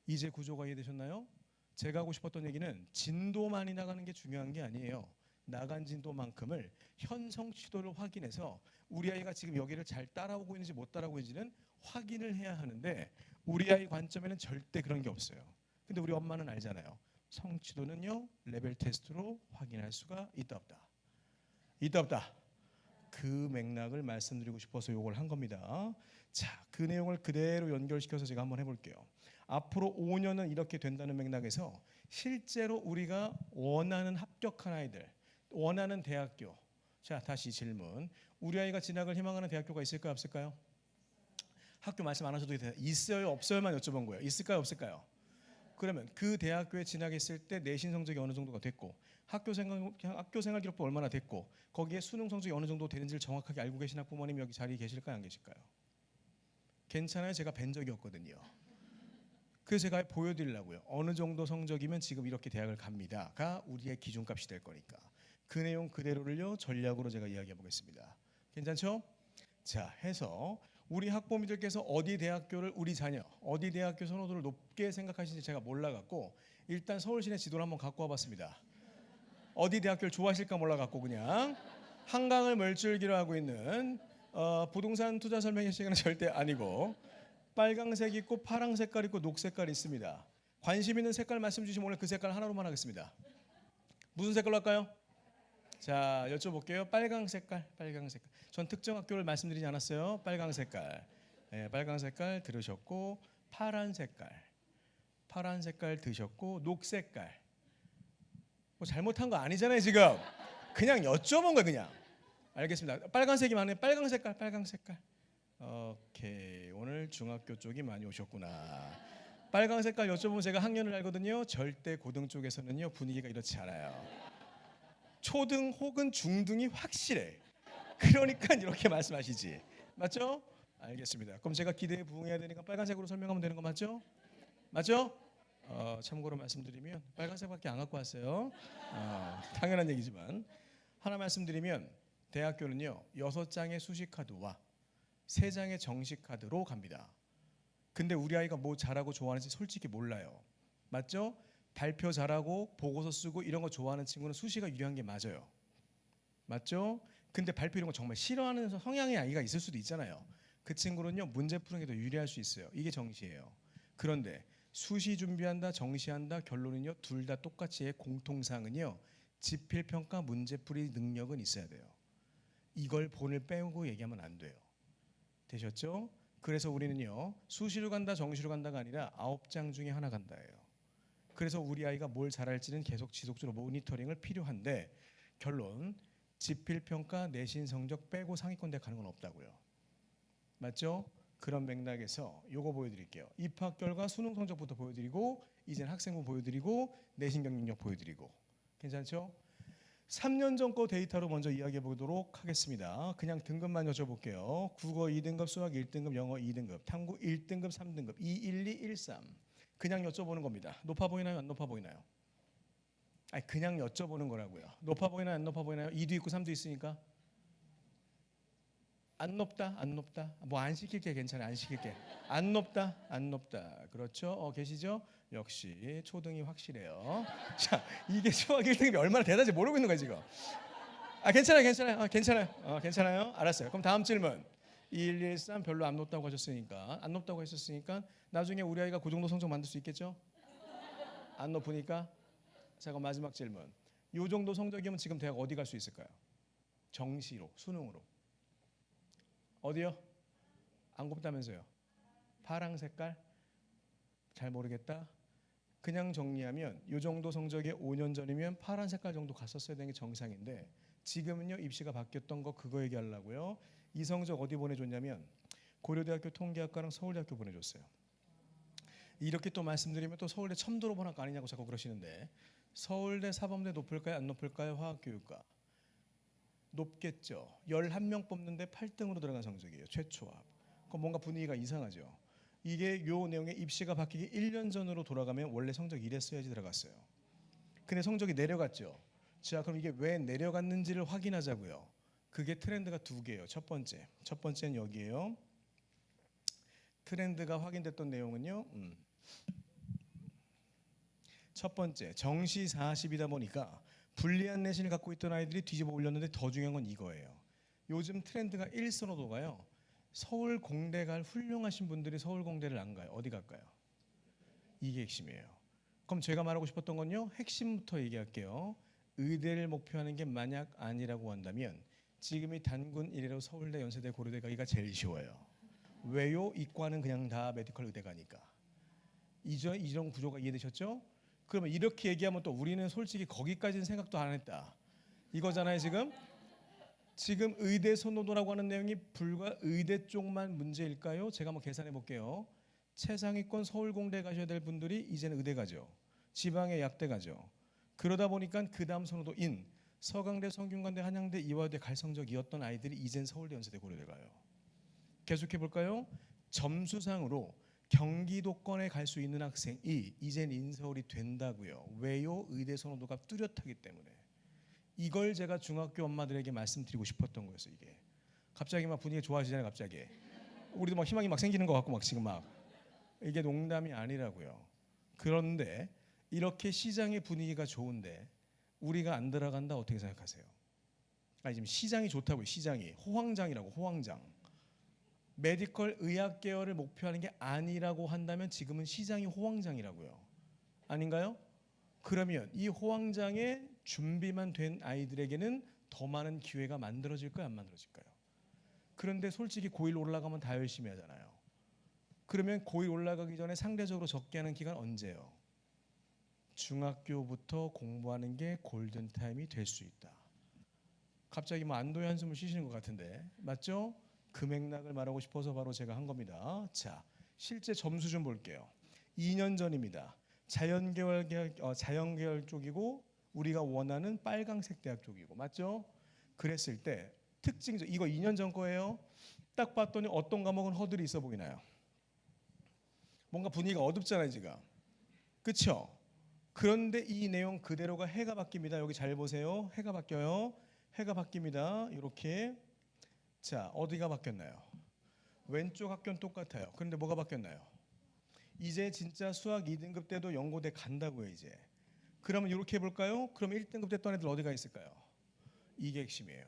Speaker 1: 이제 구조가 이해되셨나요? 제가 하고 싶었던 얘기는 진도만이 나가는 게 중요한 게 아니에요. 나간 진도만큼을 현 성취도를 확인해서 우리 아이가 지금 여기를 잘 따라오고 있는지 못 따라오고 있는지는 확인을 해야 하는데 우리 아이 관점에는 절대 그런 게 없어요. 근데 우리 엄마는 알잖아요. 성취도는요 레벨 테스트로 확인할 수가 있다 없다. 있다 없다. 그 맥락을 말씀드리고 싶어서 이걸 한 겁니다. 자, 그 내용을 그대로 연결시켜서 제가 한번 해볼게요. 앞으로 5년은 이렇게 된다는 맥락에서 실제로 우리가 원하는 합격한 아이들, 원하는 대학교. 자, 다시 질문. 우리 아이가 진학을 희망하는 대학교가 있을까요, 없을까요? 학교 말씀 안 하셔도 돼요. 있어요, 없어요만 여쭤본 거예요. 있을까요, 없을까요? 그러면 그 대학교에 진학했을 때 내신 성적이 어느 정도가 됐고 학교 생활 기록부 얼마나 됐고 거기에 수능 성적이 어느 정도 되는지를 정확하게 알고 계신 학부모님 여기 자리에 계실까요, 안 계실까요? 괜찮아요. 제가 뵌 적이 없거든요. 그래서 제가 보여드리려고요. 어느 정도 성적이면 지금 이렇게 대학을 갑니다가 우리의 기준값이 될 거니까 그 내용 그대로를요 전략으로 제가 이야기해 보겠습니다. 괜찮죠? 자, 해서 우리 학부모님들께서 어디 대학교를 우리 자녀 어디 대학교 선호도를 높게 생각하시는지 제가 몰라갖고 일단 서울시내 지도를 한번 갖고 와봤습니다. 어디 대학교를 좋아하실까 몰라갖고 그냥 한강을 멀줄기로 하고 있는 부동산 투자 설명회 시간은 절대 아니고 빨강색 있고 파랑 색깔 있고 녹 색깔이 있습니다. 관심 있는 색깔 말씀 주시면 오늘 그 색깔 하나로만 하겠습니다. 무슨 색깔로 할까요? 자, 여쭤볼게요. 빨강 색깔, 빨강 색깔. 전 특정 학교를 말씀드리지 않았어요. 빨강 색깔. 네, 빨강 색깔 들으셨고 파란 색깔, 파란 색깔 드셨고 녹 색깔. 뭐 잘못한 거 아니잖아요 지금. 그냥 여쭤본 거예요 그냥. 알겠습니다. 빨간색이 많네요. 빨강 색깔, 빨강 색깔. 오케이. 오늘 중학교 쪽이 많이 오셨구나. 빨강 색깔 여쭤보면 제가 학년을 알거든요. 절대 고등 쪽에서는요 분위기가 이렇지 않아요. 초등 혹은 중등이 확실해. 그러니까 이렇게 말씀하시지. 맞죠? 알겠습니다. 그럼 제가 기대에 부응해야 되니까 빨간색으로 설명하면 되는 거 맞죠? 맞죠? 참고로 말씀드리면 빨간색밖에 안 갖고 왔어요. 당연한 얘기지만 하나 말씀드리면 대학교는요 6장의 수시 카드와 3장의 정시 카드로 갑니다. 근데 우리 아이가 뭐 잘하고 좋아하는지 솔직히 몰라요. 맞죠? 발표 잘하고 보고서 쓰고 이런 거 좋아하는 친구는 수시가 유리한 게 맞아요. 맞죠? 근데 발표 이런 거 정말 싫어하는 성향의 아이가 있을 수도 있잖아요. 그 친구는요 문제 푸는 게 더 유리할 수 있어요. 이게 정시예요. 그런데 수시 준비한다 정시한다 결론은요 둘 다 똑같이 공통사항은요 지필평가 문제풀이 능력은 있어야 돼요. 이걸 본을 빼고 얘기하면 안 돼요. 되셨죠? 그래서 우리는요 수시로 간다 정시로 간다가 아니라 9장 중에 하나 간다예요. 그래서 우리 아이가 뭘 잘할지는 계속 지속적으로 모니터링을 필요한데 결론 지필평가 내신 성적 빼고 상위권 대학 가는 건 없다고요. 맞죠? 그런 맥락에서 요거 보여드릴게요. 입학 결과 수능 성적부터 보여드리고 이제는 학생부 보여드리고 내신 경쟁력 보여드리고 괜찮죠? 3년 전 거 데이터로 먼저 이야기해 보도록 하겠습니다. 그냥 등급만 여쭤볼게요. 국어 2등급, 수학 1등급, 영어 2등급, 탐구 1등급, 3등급, 2, 1, 2, 1, 3. 그냥 여쭤보는 겁니다. 높아 보이나요? 안 높아 보이나요? 아니 그냥 여쭤보는 거라고요. 높아 보이나요? 안 높아 보이나요? 2도 있고 3도 있으니까. 안 높다, 안 높다. 뭐 안 시킬게 괜찮아, 안 시킬게. 안 높다, 안 높다. 그렇죠? 계시죠? 역시 초등이 확실해요. 자, 이게 수학 1등급이 얼마나 대단한지 모르고 있는 거야 지금. 괜찮아요, 괜찮아요, 괜찮아요, 괜찮아요. 알았어요. 그럼 다음 질문. 1, 2, 3 별로 안 높다고 하셨으니까, 안 높다고 했었으니까 나중에 우리 아이가 그 정도 성적 만들 수 있겠죠? 안 높으니까. 자, 그럼 마지막 질문. 이 정도 성적이면 지금 대학 어디 갈 수 있을까요? 정시로, 수능으로. 어디요? 안 곱다면서요? 파랑 색깔? 잘 모르겠다. 그냥 정리하면 이 정도 성적이 5년 전이면 파란 색깔 정도 갔었어야 되는 게 정상인데 지금은요 입시가 바뀌었던 거 그거 얘기하려고요. 이 성적 어디 보내줬냐면 고려대학교 통계학과랑 서울대학교 보내줬어요. 이렇게 또 말씀드리면 또 서울대 처음 들어본 학과 아니냐고 자꾸 그러시는데 서울대 사범대 높을까요? 안 높을까요? 화학교육과 높겠죠. 11명 뽑는데 8등으로 들어간 성적이에요. 최초합. 그럼 뭔가 분위기가 이상하죠. 이게 요 내용의 입시가 바뀌기 1년 전으로 돌아가면 원래 성적 이랬어야지 들어갔어요. 근데 성적이 내려갔죠. 자, 그럼 이게 왜 내려갔는지를 확인하자고요. 그게 트렌드가 두 개예요. 첫 번째는 여기에요. 트렌드가 확인됐던 내용은요. 첫 번째, 정시 40이다 보니까 불리한 내신을 갖고 있던 아이들이 뒤집어 올렸는데 더 중요한 건 이거예요. 요즘 트렌드가 일선호도가요. 서울 공대 갈 훌륭하신 분들이 서울 공대를 안 가요. 어디 갈까요? 이게 핵심이에요. 그럼 제가 말하고 싶었던 건요. 핵심부터 얘기할게요. 의대를 목표하는 게 만약 아니라고 한다면 지금이 단군 이래로 서울대, 연세대, 고려대 가기가 제일 쉬워요. 왜요? 이과는 그냥 다 메디컬 의대 가니까. 이런 구조가 이해되셨죠? 그러면 이렇게 얘기하면 또 우리는 솔직히 거기까지는 생각도 안 했다. 이거잖아요 지금. 지금 의대 선호도라고 하는 내용이 불과 의대 쪽만 문제일까요? 제가 한번 계산해 볼게요. 최상위권 서울공대 가셔야 될 분들이 이제는 의대 가죠. 지방의 약대 가죠. 그러다 보니까 그 다음 선호도인 서강대, 성균관대, 한양대, 이화여대 갈 성적이었던 아이들이 이젠 서울대, 연세대, 고려대 가요. 계속해 볼까요? 점수상으로 경기도권에 갈 수 있는 학생이 이젠 인서울이 된다고요. 왜요? 의대 선호도가 뚜렷하기 때문에. 이걸 제가 중학교 엄마들에게 말씀드리고 싶었던 거였어요. 이게 갑자기 막 분위기 좋아지잖아요. 갑자기 우리도 막 희망이 막 생기는 것 같고 막 지금 막 이게 농담이 아니라고요. 그런데 이렇게 시장의 분위기가 좋은데 우리가 안 들어간다 어떻게 생각하세요? 지금 시장이 좋다고요. 시장이 호황장이라고. 호황장. 메디컬 의학 계열을 목표하는 게 아니라고 한다면 지금은 시장이 호황장이라고요. 아닌가요? 그러면 이 호황장에 준비만 된 아이들에게는 더 많은 기회가 만들어질까요? 안 만들어질까요? 그런데 솔직히 고1 올라가면 다 열심히 하잖아요. 그러면 고1 올라가기 전에 상대적으로 적게 하는 기간 언제예요? 중학교부터 공부하는 게 골든타임이 될 수 있다. 갑자기 뭐 안도의 한숨을 쉬시는 것 같은데 맞죠? 그 맥락을 말하고 싶어서 바로 제가 한 겁니다. 자, 실제 점수 좀 볼게요. 2년 전입니다. 자연계열 쪽이고 우리가 원하는 빨강색 대학 쪽이고 맞죠? 그랬을 때 특징적 이거 2년 전 거예요. 딱 봤더니 어떤 과목은 허들이 있어 보이나요? 뭔가 분위기가 어둡잖아요 지금. 그렇죠? 그런데 이 내용 그대로가 해가 바뀝니다. 여기 잘 보세요. 해가 바뀌어요. 해가 바뀝니다. 이렇게. 자, 어디가 바뀌었나요? 왼쪽 학교는 똑같아요. 그런데 뭐가 바뀌었나요? 이제 진짜 수학 2등급 때도 연고대 간다고요 이제. 그러면 이렇게 해볼까요? 그럼 1등급 됐던 애들 어디가 있을까요? 이게 핵심이에요.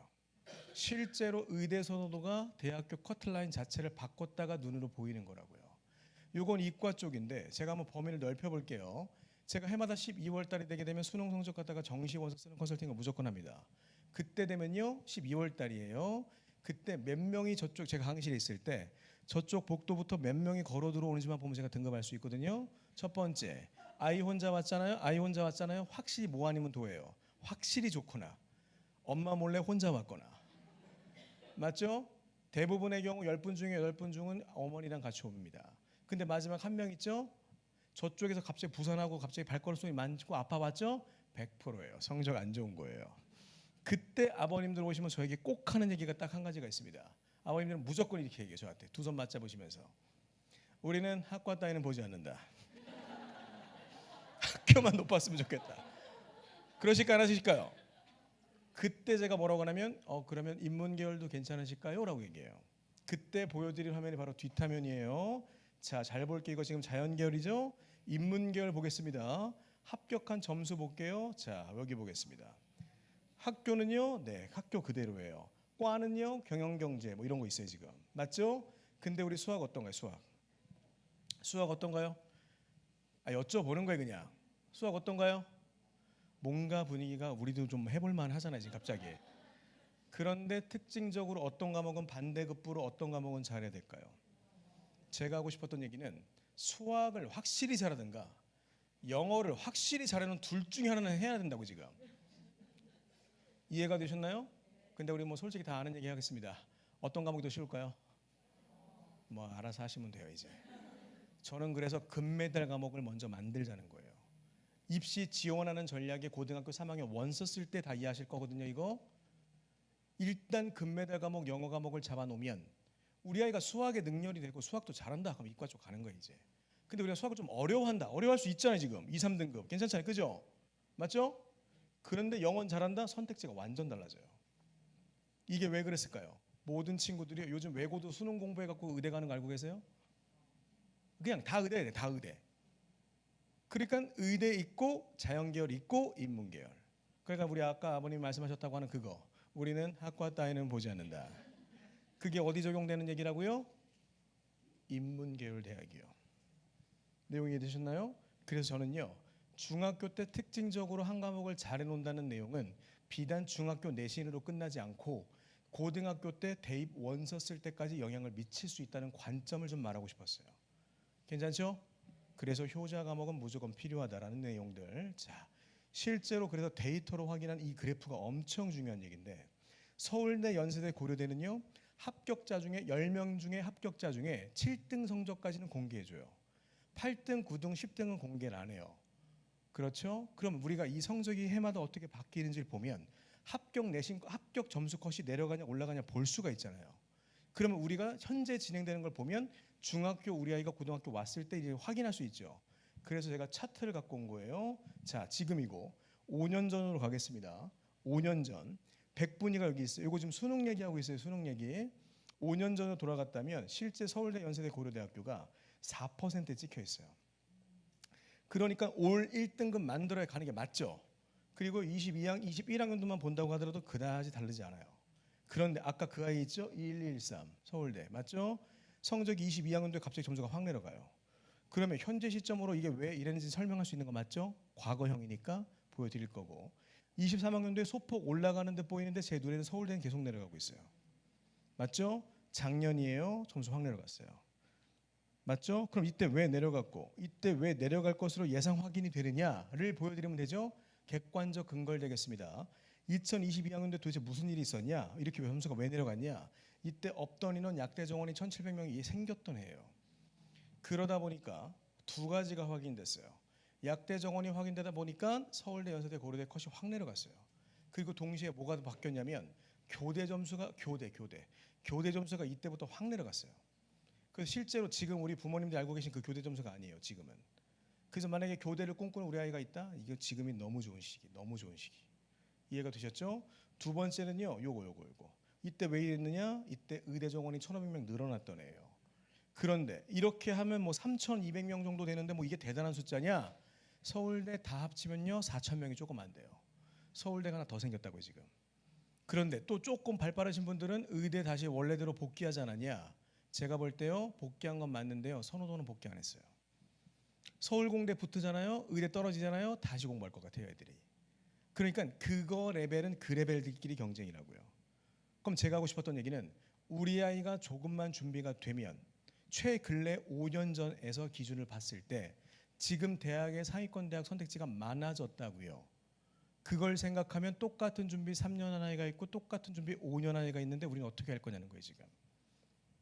Speaker 1: 실제로 의대 선호도가 대학교 커트라인 자체를 바꿨다가 눈으로 보이는 거라고요. 이건 이과 쪽인데 제가 한번 범위를 넓혀볼게요. 제가 해마다 12월 달이 되게 되면 수능 성적 갖다가 정시 원서 쓰는 컨설팅을 무조건 합니다. 그때 되면요 12월 달이에요. 그때 몇 명이 저쪽 제가 강의실에 있을 때 저쪽 복도부터 몇 명이 걸어 들어오는지만 보면 제가 등급할 수 있거든요. 첫 번째 아이 혼자 왔잖아요. 아이 혼자 왔잖아요. 확실히 뭐 아니면 도예요. 확실히 좋거나 엄마 몰래 혼자 왔거나. 맞죠? 대부분의 경우 10분 중에 8분 중은 어머니랑 같이 옵니다. 근데 마지막 한 명 있죠? 저쪽에서 갑자기 부산하고 갑자기 발걸음소리 많고 아파봤죠? 100%예요. 성적 안 좋은 거예요. 그때 아버님들 오시면 저에게 꼭 하는 얘기가 딱 한 가지가 있습니다. 아버님들은 무조건 이렇게 얘기해요. 저한테 두 손 맞잡으시면서 우리는 학과 따위는 보지 않는다. 학교만 높았으면 좋겠다. 그러실까 안 하실까요? 그때 제가 뭐라고 하냐면 그러면 인문계열도 괜찮으실까요? 라고 얘기해요. 그때 보여드릴 화면이 바로 뒷화면이에요. 자, 잘 볼게요. 이거 지금 자연계열이죠? 인문계열 보겠습니다. 합격한 점수 볼게요. 자, 여기 보겠습니다. 학교는요, 네, 학교 그대로예요. 과는요, 경영경제 뭐 이런 거 있어요 지금. 맞죠? 근데 우리 수학 어떤가요? 수학 어떤가요? 여쭤보는 거예요 그냥. 수학 어떤가요? 뭔가 분위기가 우리도 좀 해볼만 하잖아요 지금 갑자기. 그런데 특징적으로 어떤 과목은 반대급부로 어떤 과목은 잘해야 될까요? 제가 하고 싶었던 얘기는 수학을 확실히 잘하든가 영어를 확실히 잘하는 둘 중에 하나는 해야 된다고 지금. 이해가 되셨나요? 근데 우리 뭐 솔직히 다 아는 얘기 하겠습니다. 어떤 과목이 더 쉬울까요? 뭐 알아서 하시면 돼요 이제. 저는 그래서 금메달 과목을 먼저 만들자는 거예요. 입시 지원하는 전략에 고등학교 3학년 원서 쓸 때 다 이해하실 거거든요 이거. 일단 금메달 과목 영어 과목을 잡아놓으면 우리 아이가 수학에 능력이 되고 수학도 잘한다 그럼 이과 쪽 가는 거예요 이제. 근데 우리가 수학을 좀 어려워한다. 어려워할 수 있잖아요 지금. 2, 3등급 괜찮잖아요 그죠? 맞죠? 그런데 영어는 잘한다. 선택지가 완전 달라져요. 이게 왜 그랬을까요? 모든 친구들이 요즘 외고도 수능 공부해갖고 의대 가는 거 알고 계세요? 그냥 다 의대래 다 의대. 그러니까 의대 있고 자연계열 있고 인문계열. 그러니까 우리 아까 아버님이 말씀하셨다고 하는 그거. 우리는 학과 따위는 보지 않는다. 그게 어디 적용되는 얘기라고요? 인문계열 대학이요. 내용이 이해되셨나요? 그래서 저는요. 중학교 때 특징적으로 한 과목을 잘해놓는다는 내용은 비단 중학교 내신으로 끝나지 않고 고등학교 때 대입 원서 쓸 때까지 영향을 미칠 수 있다는 관점을 좀 말하고 싶었어요. 괜찮죠? 그래서 효자 과목은 무조건 필요하다라는 내용들. 자, 실제로 그래서 데이터로 확인한 이 그래프가 엄청 중요한 얘기인데 서울대, 연세대, 고려대는요. 합격자 중에 10명 중에 합격자 중에 7등 성적까지는 공개해줘요. 8등, 9등, 10등은 공개를 안 해요. 그렇죠? 그럼 우리가 이 성적이 해마다 어떻게 바뀌는지를 보면 합격 내신 합격 점수 컷이 내려가냐 올라가냐 볼 수가 있잖아요. 그러면 우리가 현재 진행되는 걸 보면 중학교 우리 아이가 고등학교 왔을 때 이제 확인할 수 있죠. 그래서 제가 차트를 갖고 온 거예요. 자, 지금이고 5년 전으로 가겠습니다. 5년 전 100분위가 여기 있어요. 이거 지금 수능 얘기하고 있어요. 수능 얘기. 5년 전으로 돌아갔다면 실제 서울대, 연세대, 고려대학교가 4%에 찍혀 있어요. 그러니까 올 1등급 만들어야 가는 게 맞죠. 그리고 21학년도만 본다고 하더라도 그다지 다르지 않아요. 그런데 아까 그 아이 있죠? 1113 서울대 맞죠? 성적이 22학년도에 갑자기 점수가 확 내려가요. 그러면 현재 시점으로 이게 왜 이랬는지 설명할 수 있는 거 맞죠? 과거형이니까 보여드릴 거고 23학년도에 소폭 올라가는 데 보이는데 제 눈에는 서울대는 계속 내려가고 있어요. 맞죠? 작년이에요. 점수 확 내려갔어요. 맞죠? 그럼 이때 왜 내려갔고 이때 왜 내려갈 것으로 예상 확인이 되느냐를 보여드리면 되죠. 객관적 근거를 되겠습니다. 2022학년도에 도대체 무슨 일이 있었냐? 이렇게 점수가 왜 내려갔냐? 이때 없던 인원 약대 정원이 1,700명이 생겼던 해예요. 그러다 보니까 두 가지가 확인됐어요. 약대 정원이 확인되다 보니까 서울대, 연세대, 고려대 컷이 확 내려갔어요. 그리고 동시에 뭐가 바뀌었냐면 교대 점수가 교대 점수가 이때부터 확 내려갔어요. 그래서 실제로 지금 우리 부모님들이 알고 계신 그 교대 점수가 아니에요. 지금은. 그래서 만약에 교대를 꿈꾸는 우리 아이가 있다. 이게 지금이 너무 좋은 시기. 너무 좋은 시기. 이해가 되셨죠? 두 번째는요. 요거. 이때 왜 이랬느냐? 이때 의대 정원이 1,500명 늘어났던 애예요. 그런데 이렇게 하면 뭐 3,200명 정도 되는데 뭐 이게 대단한 숫자냐? 서울대 다 합치면요. 4,000명이 조금 안 돼요. 서울대가 하나 더 생겼다고요, 지금. 그런데 또 조금 발 빠르신 분들은 의대 다시 원래대로 복귀하지 않았냐? 제가 볼 때요. 복귀한 건 맞는데요. 선호도는 복귀 안 했어요. 서울공대 붙으잖아요. 의대 떨어지잖아요. 다시 공부할 것 같아요, 애들이. 그러니까 그거 레벨은 그 레벨들끼리 경쟁이라고요. 그럼 제가 하고 싶었던 얘기는 우리 아이가 조금만 준비가 되면 최근래 5년 전에서 기준을 봤을 때 지금 대학의 상위권 대학 선택지가 많아졌다고요. 그걸 생각하면 똑같은 준비 3년 한 아이가 있고 똑같은 준비 5년 한 아이가 있는데 우리는 어떻게 할 거냐는 거예요 지금.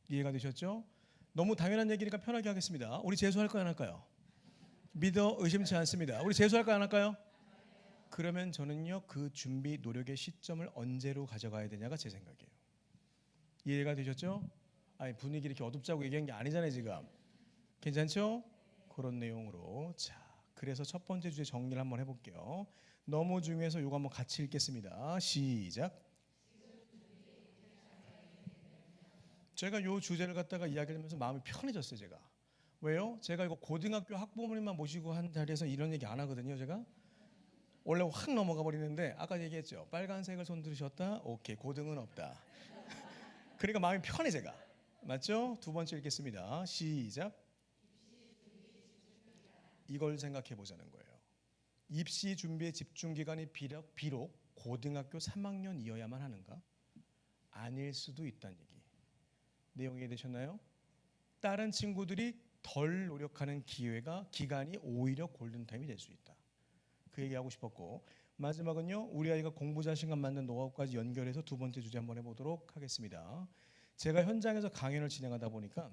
Speaker 1: 이해가 되셨죠? 너무 당연한 얘기니까 편하게 하겠습니다. 우리 재수할 거야 안 할까요? 믿어 의심치 않습니다. 우리 재수할 거야 안 할까요? 그러면 저는요 그 준비 노력의 시점을 언제로 가져가야 되냐가 제 생각이에요. 이해가 되셨죠? 아니 분위기 이렇게 어둡자고 얘기한 게 아니잖아요 지금. 괜찮죠? 그런 내용으로 자 그래서 첫 번째 주제 정리를 한번 해볼게요. 너무 중요해서 이거 한번 같이 읽겠습니다. 시작. 제가 이 주제를 갖다가 이야기하면서 마음이 편해졌어요 제가. 왜요? 제가 이거 고등학교 학부모님만 모시고 한 자리에서 이런 얘기 안 하거든요 제가. 원래 확 넘어가 버리는데 아까 얘기했죠. 빨간색을 손 들으셨다. 오케이 고등은 없다. 그러니까 마음이 편해 제가. 맞죠? 두 번째 읽겠습니다. 시작. 이걸 생각해 보자는 거예요. 입시 준비의 집중 기간이 비록 고등학교 3학년이어야만 하는가? 아닐 수도 있다는 얘기. 내용 이해되셨나요? 다른 친구들이 덜 노력하는 기간이 오히려 골든타임이 될 수 있다. 그 얘기하고 싶었고 마지막은요. 우리 아이가 공부 자신감 만든 노하우까지 연결해서 두 번째 주제 한번 해보도록 하겠습니다. 제가 현장에서 강연을 진행하다 보니까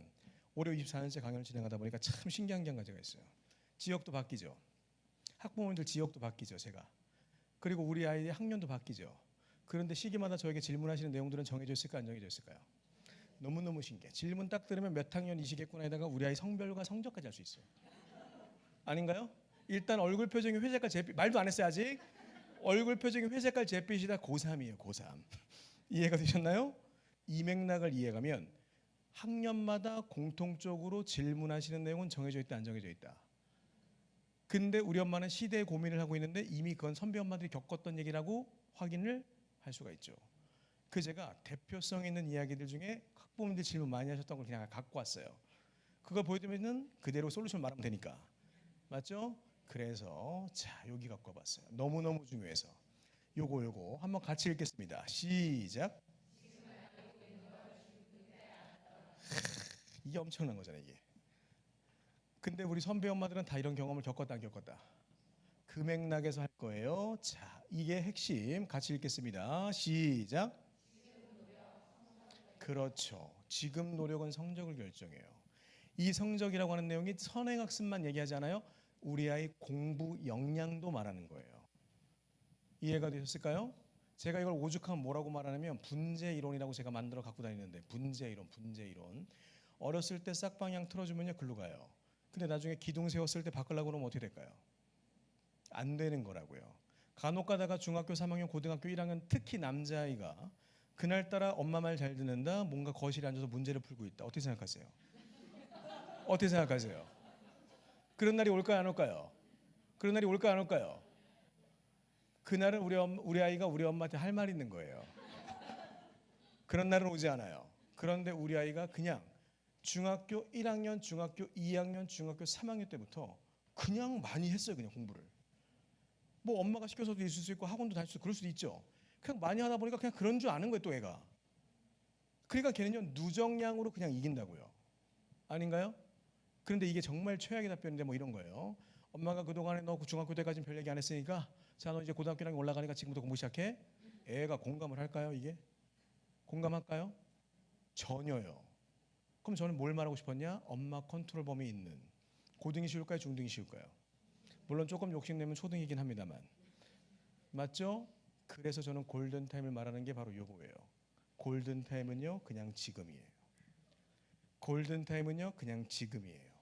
Speaker 1: 올해 24년째 강연을 진행하다 보니까 참 신기한 게 한 가지가 있어요. 지역도 바뀌죠. 학부모님들 지역도 바뀌죠. 제가. 그리고 우리 아이의 학년도 바뀌죠. 그런데 시기마다 저에게 질문하시는 내용들은 정해져 있을까 안 정해져 있을까요? 너무너무 신기해. 질문 딱 들으면 몇 학년이시겠구나에다가 우리 아이 성별과 성적까지 알 수 있어요. 아닌가요? 일단 얼굴 표정이 회색깔 잿빛 말도 안 했어요 아직. 얼굴 표정이 회색깔 잿빛이다. 고3이에요 고3. 이해가 되셨나요? 이 맥락을 이해가면 학년마다 공통적으로 질문하시는 내용은 정해져 있다 안 정해져 있다. 근데 우리 엄마는 시대의 고민을 하고 있는데 이미 그건 선배 엄마들이 겪었던 얘기라고 확인을 할 수가 있죠. 그 제가 대표성 있는 이야기들 중에 학부모님들 질문 많이 하셨던 걸 그냥 갖고 왔어요. 그걸 보여드리면은 그대로 솔루션 말하면 되니까. 맞죠? 그래서 자 여기 갖고 와봤어요. 너무너무 중요해서 요거 한번 같이 읽겠습니다. 시작. 이게 엄청난 거잖아요 이게. 근데 우리 선배 엄마들은 다 이런 경험을 겪었다 안 겪었다? 그 맥락에서 할 거예요. 자 이게 핵심 같이 읽겠습니다. 시작. 그렇죠. 지금 노력은 성적을 결정해요. 이 성적이라고 하는 내용이 선행학습만 얘기하지 않아요. 우리 아이 공부 역량도 말하는 거예요. 이해가 되셨을까요? 제가 이걸 오죽하면 뭐라고 말하냐면 분재 이론이라고 제가 만들어 갖고 다니는데 분재 이론. 어렸을 때 싹방향 틀어주면요 글로 가요. 근데 나중에 기둥 세웠을 때 바꾸려고 그러면 어떻게 될까요? 안 되는 거라고요. 간혹 가다가 중학교 3학년 고등학교 1학년 특히 남자아이가 그날따라 엄마 말 잘 듣는다 뭔가 거실에 앉아서 문제를 풀고 있다. 어떻게 생각하세요? 어떻게 생각하세요? 그런 날이 올까요 안 올까요? 그런 날이 올까요 안 올까요? 그날은 우리 아이가 우리 엄마한테 할 말 있는 거예요. 그런 날은 오지 않아요. 그런데 우리 아이가 그냥 중학교 1학년, 중학교 2학년, 중학교 3학년 때부터 그냥 많이 했어요. 그냥 공부를. 뭐 엄마가 시켜서도 있을 수 있고 학원도 다닐 수 있고 그럴 수도 있죠. 그냥 많이 하다 보니까 그냥 그런 줄 아는 거예요. 또 애가. 그러니까 걔는요 누정량으로 그냥 이긴다고요. 아닌가요? 그런데 이게 정말 최악의 답변인데 뭐 이런 거예요. 엄마가 그동안에 너 중학교 때까지는 별 얘기 안 했으니까 자 너 이제 고등학교 1학년 올라가니까 지금부터 공부 시작해. 애가 공감을 할까요 이게? 공감할까요? 전혀요. 그럼 저는 뭘 말하고 싶었냐? 엄마 컨트롤 범위 있는 고등이 쉬울까요? 중등이 쉬울까요? 물론 조금 욕심내면 초등이긴 합니다만 맞죠? 그래서 저는 골든타임을 말하는 게 바로 요거예요. 골든타임은요 그냥 지금이에요. 골든타임은요 그냥 지금이에요.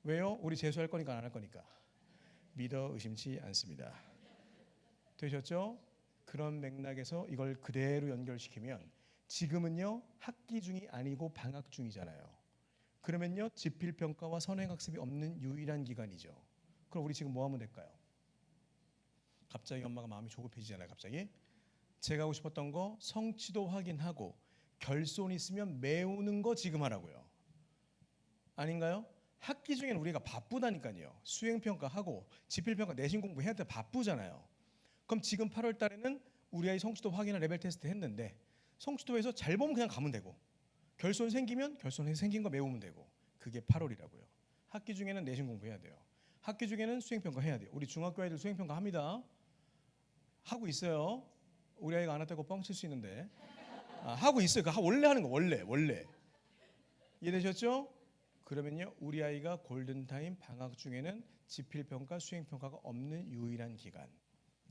Speaker 1: 왜요? 우리 재수할 거니까 안 할 거니까. 믿어 의심치 않습니다. 되셨죠? 그런 맥락에서 이걸 그대로 연결시키면 지금은요 학기 중이 아니고 방학 중이잖아요. 그러면요 지필평가와 선행학습이 없는 유일한 기간이죠. 그럼 우리 지금 뭐 하면 될까요? 갑자기 엄마가 마음이 조급해지잖아요. 갑자기 제가 하고 싶었던 거 성취도 확인하고 결손 있으면 메우는 거 지금 하라고요. 아닌가요? 학기 중에는 우리가 바쁘다니까요. 수행평가하고 지필평가 내신 공부해야 돼 바쁘잖아요. 그럼 지금 8월 달에는 우리 아이 성취도 확인한 레벨 테스트 했는데 성취도에서 잘 보면 그냥 가면 되고 결손 생기면 결손 생긴 거 메우면 되고 그게 8월이라고요. 학기 중에는 내신 공부해야 돼요. 학기 중에는 수행평가 해야 돼요. 우리 중학교 아이들 수행평가 합니다. 하고 있어요. 우리 아이가 안 했다고 뻥칠 수 있는데 하고 있어요. 그 원래 하는 거 원래 이해되셨죠? 그러면요 우리 아이가 골든타임 방학 중에는 지필평가 수행평가가 없는 유일한 기간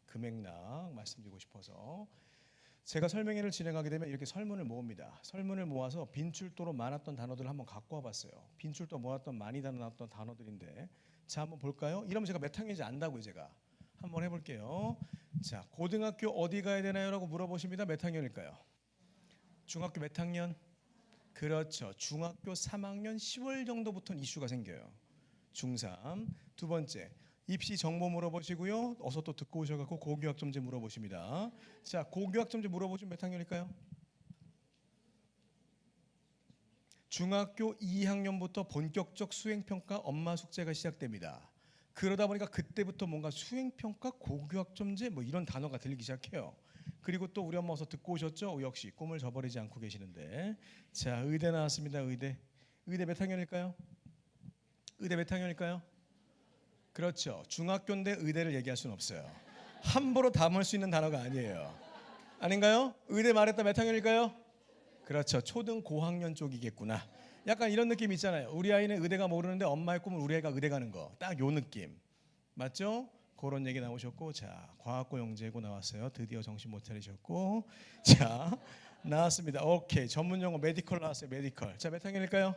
Speaker 1: 그 맥락 말씀드리고 싶어서 제가 설명회를 진행하게 되면 이렇게 설문을 모읍니다. 설문을 모아서 빈출도로 많았던 단어들을 한번 갖고 와봤어요. 빈출도 모았던 많이 나왔던 단어들인데 자 한번 볼까요? 이러면 제가 몇 학년인지 안다고요. 제가 한번 해볼게요. 자 고등학교 어디 가야 되나요? 라고 물어보십니다. 몇 학년일까요? 중학교 몇 학년? 그렇죠. 중학교 3학년 10월 정도부터는 이슈가 생겨요. 중3. 두 번째 입시 정보 물어보시고요. 어서 또 듣고 오셔갖고 고교학점제 물어보십니다. 자 고교학점제 물어보시면 몇 학년일까요? 중학교 2학년부터 본격적 수행평가 엄마 숙제가 시작됩니다. 그러다 보니까 그때부터 뭔가 수행평가 고교학점제 뭐 이런 단어가 들리기 시작해요. 그리고 또 우리 엄마 어서 듣고 오셨죠? 역시 꿈을 저버리지 않고 계시는데 자 의대 나왔습니다. 의대 몇 학년일까요? 의대 몇 학년일까요? 그렇죠. 중학교인데 의대를 얘기할 수는 없어요. 함부로 담을 수 있는 단어가 아니에요. 아닌가요? 의대 말했다 몇 학년일까요? 그렇죠. 초등 고학년 쪽이겠구나. 약간 이런 느낌 있잖아요. 우리 아이는 의대가 모르는데 엄마의 꿈은 우리 애가 의대 가는 거. 딱 요 느낌. 맞죠? 그런 얘기 나오셨고 자 과학고 영재고 나왔어요. 드디어 정신 못 차리셨고 자 나왔습니다. 오케이 전문 용어 메디컬 나왔어요. 메디컬. 자 몇 학년일까요?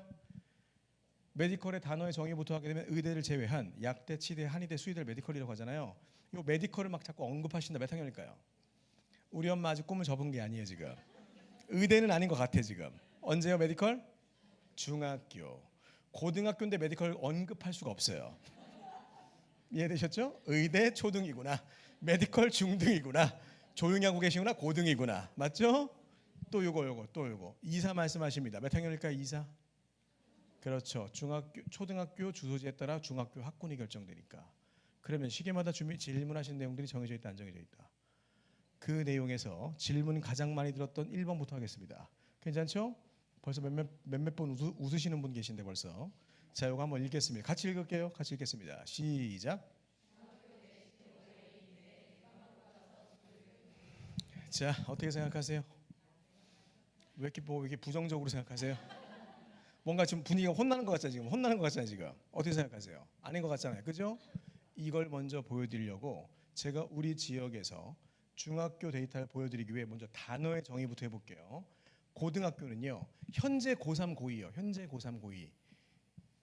Speaker 1: 메디컬의 단어의 정의부터 하게 되면 의대를 제외한 약대, 치대, 한의대, 수의대를 메디컬이라고 하잖아요. 이 메디컬을 막 자꾸 언급하신다. 몇 학년일까요? 우리 엄마 아직 꿈을 접은 게 아니에요 지금. 의대는 아닌 것 같아 지금. 언제요 메디컬? 중학교. 고등학교인데 메디컬 언급할 수가 없어요. 이해되셨죠? 의대 초등이구나. 메디컬 중등이구나. 조용히 하고 계시구나. 고등이구나. 맞죠? 또 요거. 이사 말씀하십니다. 몇 학년일까요? 이사? 그렇죠. 중학교, 초등학교 주소지에 따라 중학교 학군이 결정되니까. 그러면 시기마다 질문하신 내용들이 정해져 있다, 안 정해져 있다. 그 내용에서 질문 가장 많이 들었던 1번부터 하겠습니다. 괜찮죠? 벌써 몇몇 번 웃으시는 분 계신데 벌써. 자, 이거 한번 읽겠습니다. 같이 읽을게요. 같이 읽겠습니다. 시작. 자, 어떻게 생각하세요? 왜 이렇게 부정적으로 생각하세요? 뭔가 지금 분위기가 혼나는 것 같잖아요. 지금 혼나는 것 같잖아요. 지금 어떻게 생각하세요? 아닌 것 같잖아요. 그죠? 이걸 먼저 보여드리려고 제가 우리 지역에서 중학교 데이터를 보여드리기 위해 먼저 단어의 정의부터 해볼게요. 고등학교는요. 현재 고3, 고2요. 현재 고3, 고2.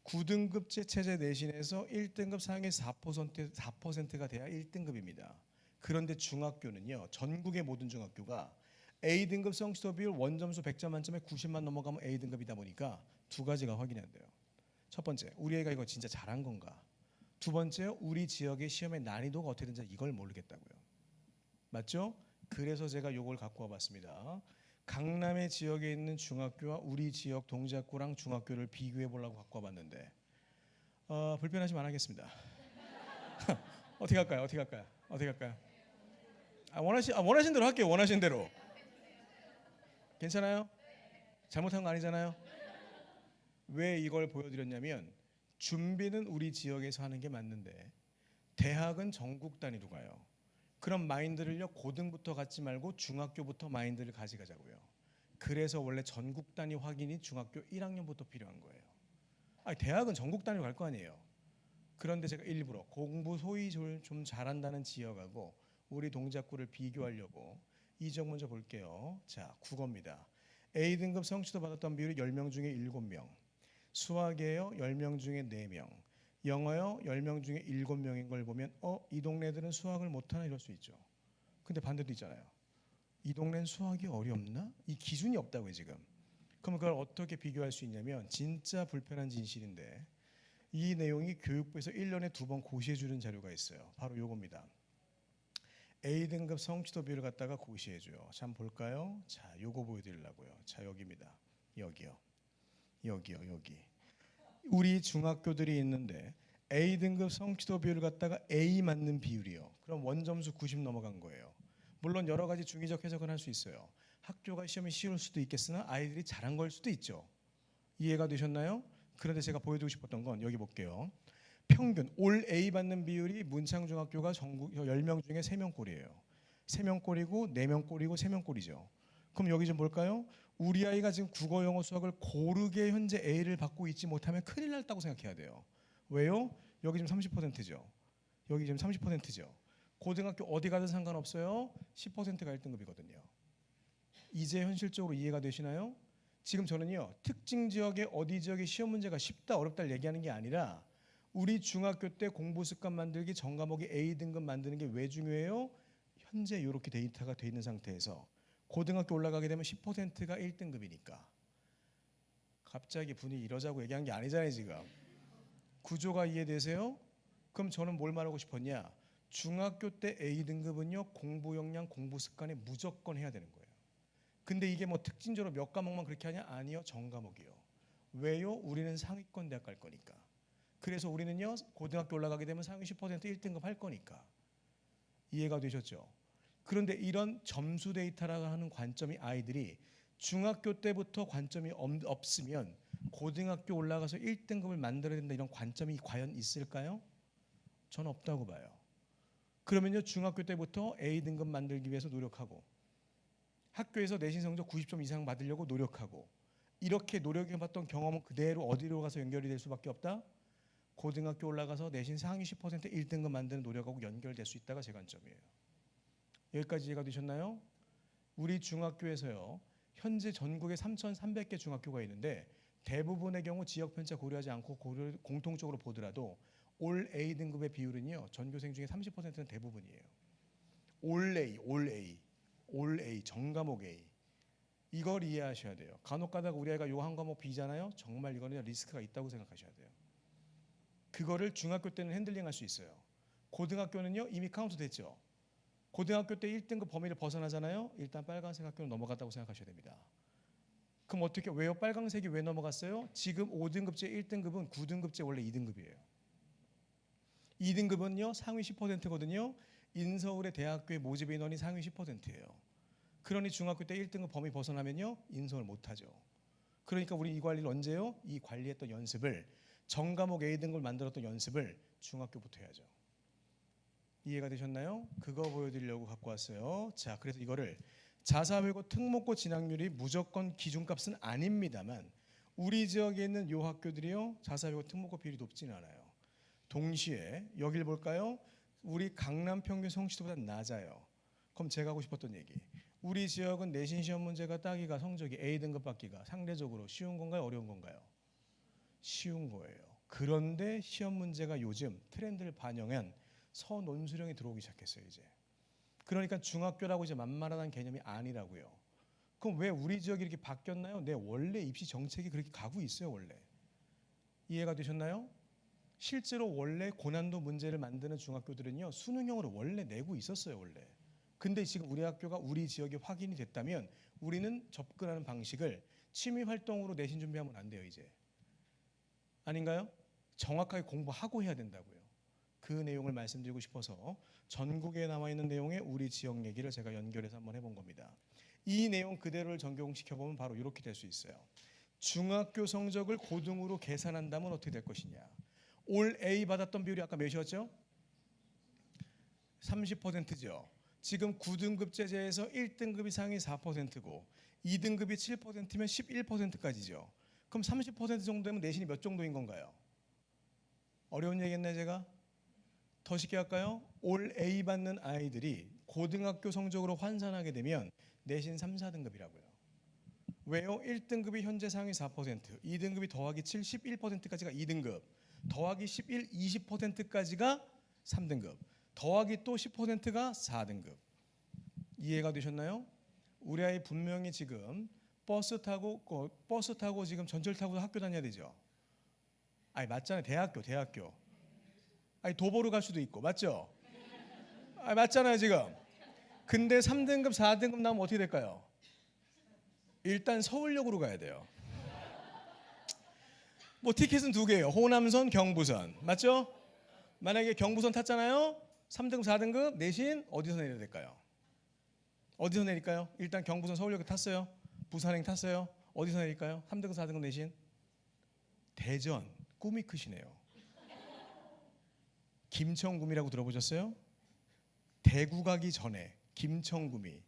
Speaker 1: 9등급 체제 내신에서 1등급 상위 4%가 돼야 1등급입니다. 그런데 중학교는요. 전국의 모든 중학교가 A등급 성취도 비율 원점수 100점 만점에 90만 넘어가면 A등급이다 보니까 두 가지가 확인이 안 돼요. 첫 번째, 우리 애가 이거 진짜 잘한 건가? 두 번째, 우리 지역의 시험의 난이도가 어떻게 되는지 이걸 모르겠다고요. 맞죠? 그래서 제가 이걸 갖고 와봤습니다. 강남의 지역에 있는 중학교와 우리 지역 동작구랑 중학교를 비교해 보려고 갖고 와봤는데 불편하시면 안 하겠습니다. 어떻게 할까요? 원하신 대로 할게요. 원하신 대로. 괜찮아요? 잘못한 거 아니잖아요? 왜 이걸 보여드렸냐면 준비는 우리 지역에서 하는 게 맞는데 대학은 전국 단위로 가요. 그런 마인드를요 고등부터 갖지 말고 중학교부터 마인드를 가져가자고요. 그래서 원래 전국 단위 확인이 중학교 1학년부터 필요한 거예요. 아니, 대학은 전국 단위로 갈 거 아니에요. 그런데 제가 일부러 공부 소위 좀 잘한다는 지역하고 우리 동작구를 비교하려고 이 지역 먼저 볼게요. 자, 국어입니다. A등급 성취도 받았던 비율이 10명 중에 7명. 수학이에요. 10명 중에 4명. 영어요. 10명 중에 7명인 걸 보면 이 동네들은 수학을 못하나 이럴 수 있죠. 근데 반대도 있잖아요. 이 동네는 수학이 어렵나? 이 기준이 없다고요 지금. 그럼 그걸 어떻게 비교할 수 있냐면 진짜 불편한 진실인데 이 내용이 교육부에서 1년에 2번 고시해 주는 자료가 있어요. 바로 요겁니다. A등급 성취도 비율을 갖다가 고시해 줘요. 자, 한번 볼까요? 자, 요거 보여드리려고요. 자, 여기입니다. 여기요. 여기. 우리 중학교들이 있는데 A등급 성취도 비율을 갖다가 A 맞는 비율이요. 그럼 원점수 90 넘어간 거예요. 물론 여러 가지 중의적 해석은 할 수 있어요. 학교가 시험이 쉬울 수도 있겠으나 아이들이 잘한 걸 수도 있죠. 이해가 되셨나요? 그런데 제가 보여드리고 싶었던 건 여기 볼게요. 평균 올 A 받는 비율이 문창중학교가 전국 10명 중에 3명꼴이에요. 3명꼴이고 4명꼴이고 3명꼴이죠. 그럼 여기 좀 볼까요? 우리 아이가 지금 국어, 영어, 수학을 고르게 현재 A를 받고 있지 못하면 큰일 났다고 생각해야 돼요. 왜요? 여기 지금 30%죠. 여기 지금 30%죠. 고등학교 어디 가든 상관없어요. 10%가 1등급이거든요. 이제 현실적으로 이해가 되시나요? 지금 저는요, 특징 지역의 어디 지역의 시험 문제가 쉽다 어렵다를 얘기하는 게 아니라 우리 중학교 때 공부 습관 만들기 전 과목이 A등급 만드는 게 왜 중요해요? 현재 이렇게 데이터가 돼 있는 상태에서 고등학교 올라가게 되면 10%가 1등급이니까. 갑자기 분위기 이러자고 얘기한 게 아니잖아요 지금. 구조가 이해되세요? 그럼 저는 뭘 말하고 싶었냐? 중학교 때 A등급은요, 공부 역량, 공부 습관에 무조건 해야 되는 거예요. 근데 이게 뭐 특징적으로 몇 과목만 그렇게 하냐? 아니요, 전 과목이요. 왜요? 우리는 상위권 대학 갈 거니까. 그래서 우리는요, 고등학교 올라가게 되면 상위 10% 1등급 할 거니까. 이해가 되셨죠? 그런데 이런 점수 데이터라고 하는 관점이 아이들이 중학교 때부터 관점이 없으면 고등학교 올라가서 1등급을 만들어야 된다 이런 관점이 과연 있을까요? 저는 없다고 봐요. 그러면요, 중학교 때부터 A등급 만들기 위해서 노력하고 학교에서 내신 성적 90점 이상 받으려고 노력하고 이렇게 노력해봤던 경험은 그대로 어디로 가서 연결이 될 수밖에 없다? 고등학교 올라가서 내신 상위 10% 1등급 만드는 노력하고 연결될 수 있다가 제 관점이에요. 여기까지 이해가 되셨나요? 우리 중학교에서요, 현재 전국에 3,300개 중학교가 있는데 대부분의 경우 지역 편차 고려하지 않고 공통적으로 보더라도 올 A등급의 비율은요, 전교생 중에 30%는 대부분이에요. 올 A, 전 과목 A. 이걸 이해하셔야 돼요. 간혹 가다가 우리 아이가 요 한 과목 B잖아요. 정말 이거는 리스크가 있다고 생각하셔야 돼요. 그거를 중학교 때는 핸들링할 수 있어요. 고등학교는요, 이미 카운트 됐죠. 고등학교 때 1등급 범위를 벗어나잖아요. 일단 빨간색 학교는 넘어갔다고 생각하셔야 됩니다. 그럼 어떻게, 왜요? 빨간색이 왜 넘어갔어요? 지금 5등급제 1등급은 9등급제 원래 2등급이에요. 2등급은요, 상위 10%거든요. 인서울의 대학교의 모집 인원이 상위 10%예요. 그러니 중학교 때 1등급 범위 벗어나면요, 인서울 못하죠. 그러니까 우리 이 관리를 언제요? 이 관리했던 연습을, 전 과목 A등급을 만들었던 연습을 중학교부터 해야죠. 이해가 되셨나요? 그거 보여드리려고 갖고 왔어요. 자, 그래서 이거를 자사외고 특목고 진학률이 무조건 기준값은 아닙니다만 우리 지역에 있는 요 학교들이요, 자사외고 특목고 비율이 높지는 않아요. 동시에 여길 볼까요? 우리 강남 평균 성취도보다 낮아요. 그럼 제가 하고 싶었던 얘기, 우리 지역은 내신 시험 문제가 따기가 성적이 A등급 받기가 상대적으로 쉬운 건가요? 어려운 건가요? 쉬운 거예요. 그런데 시험 문제가 요즘 트렌드를 반영한 서논술형이 들어오기 시작했어요 이제. 그러니까 중학교라고 이제 만만한 개념이 아니라고요. 그럼 왜 우리 지역이 이렇게 바뀌었나요? 네, 원래 입시 정책이 그렇게 가고 있어요 원래. 이해가 되셨나요? 실제로 원래 고난도 문제를 만드는 중학교들은요, 수능형으로 원래 내고 있었어요 원래. 근데 지금 우리 학교가 우리 지역이 확인이 됐다면 우리는 접근하는 방식을 취미 활동으로 내신 준비하면 안 돼요 이제. 아닌가요? 정확하게 공부하고 해야 된다고요. 그 내용을 말씀드리고 싶어서 전국에 나와 있는 내용에 우리 지역 얘기를 제가 연결해서 한번 해본 겁니다. 이 내용 그대로를 적용시켜보면 바로 이렇게 될 수 있어요. 중학교 성적을 고등으로 계산한다면 어떻게 될 것이냐. 올 A 받았던 비율이 아까 몇이었죠? 30%죠. 지금 9등급 제재에서 1등급 이상이 4%고 2등급이 7%면 11%까지죠. 그럼 30% 정도면 내신이 몇 정도인 건가요? 어려운 얘기했나요 제가? 더 쉽게 할까요? 올 A 받는 아이들이 고등학교 성적으로 환산하게 되면 내신 3, 4등급이라고요. 왜요? 1등급이 현재 상위 4%, 2등급이 더하기 7, 11%까지가 2등급, 더하기 11, 20%까지가 3등급, 더하기 또 10%가 4등급. 이해가 되셨나요? 우리 아이 분명히 지금 버스 타고 지금 전철 타고 학교 다녀야 되죠. 아니 맞잖아요. 대학교. 아니 도보로 갈 수도 있고 맞죠? 아니 맞잖아요 지금. 근데 3등급 4등급 나오면 어떻게 될까요? 일단 서울역으로 가야 돼요. 뭐 티켓은 2개예요. 호남선, 경부선. 맞죠? 만약에 경부선 탔잖아요. 3등급 4등급 내신 어디서 내려야 될까요? 어디서 내릴까요? 일단 경부선 서울역 탔어요. 부산행 탔어요. 어디서 내릴까요? 3등급 4등급 내신? 대전. 꿈이 크시네요. 김천구미라고 들어보셨어요? 대구 가기 전에 김천구미,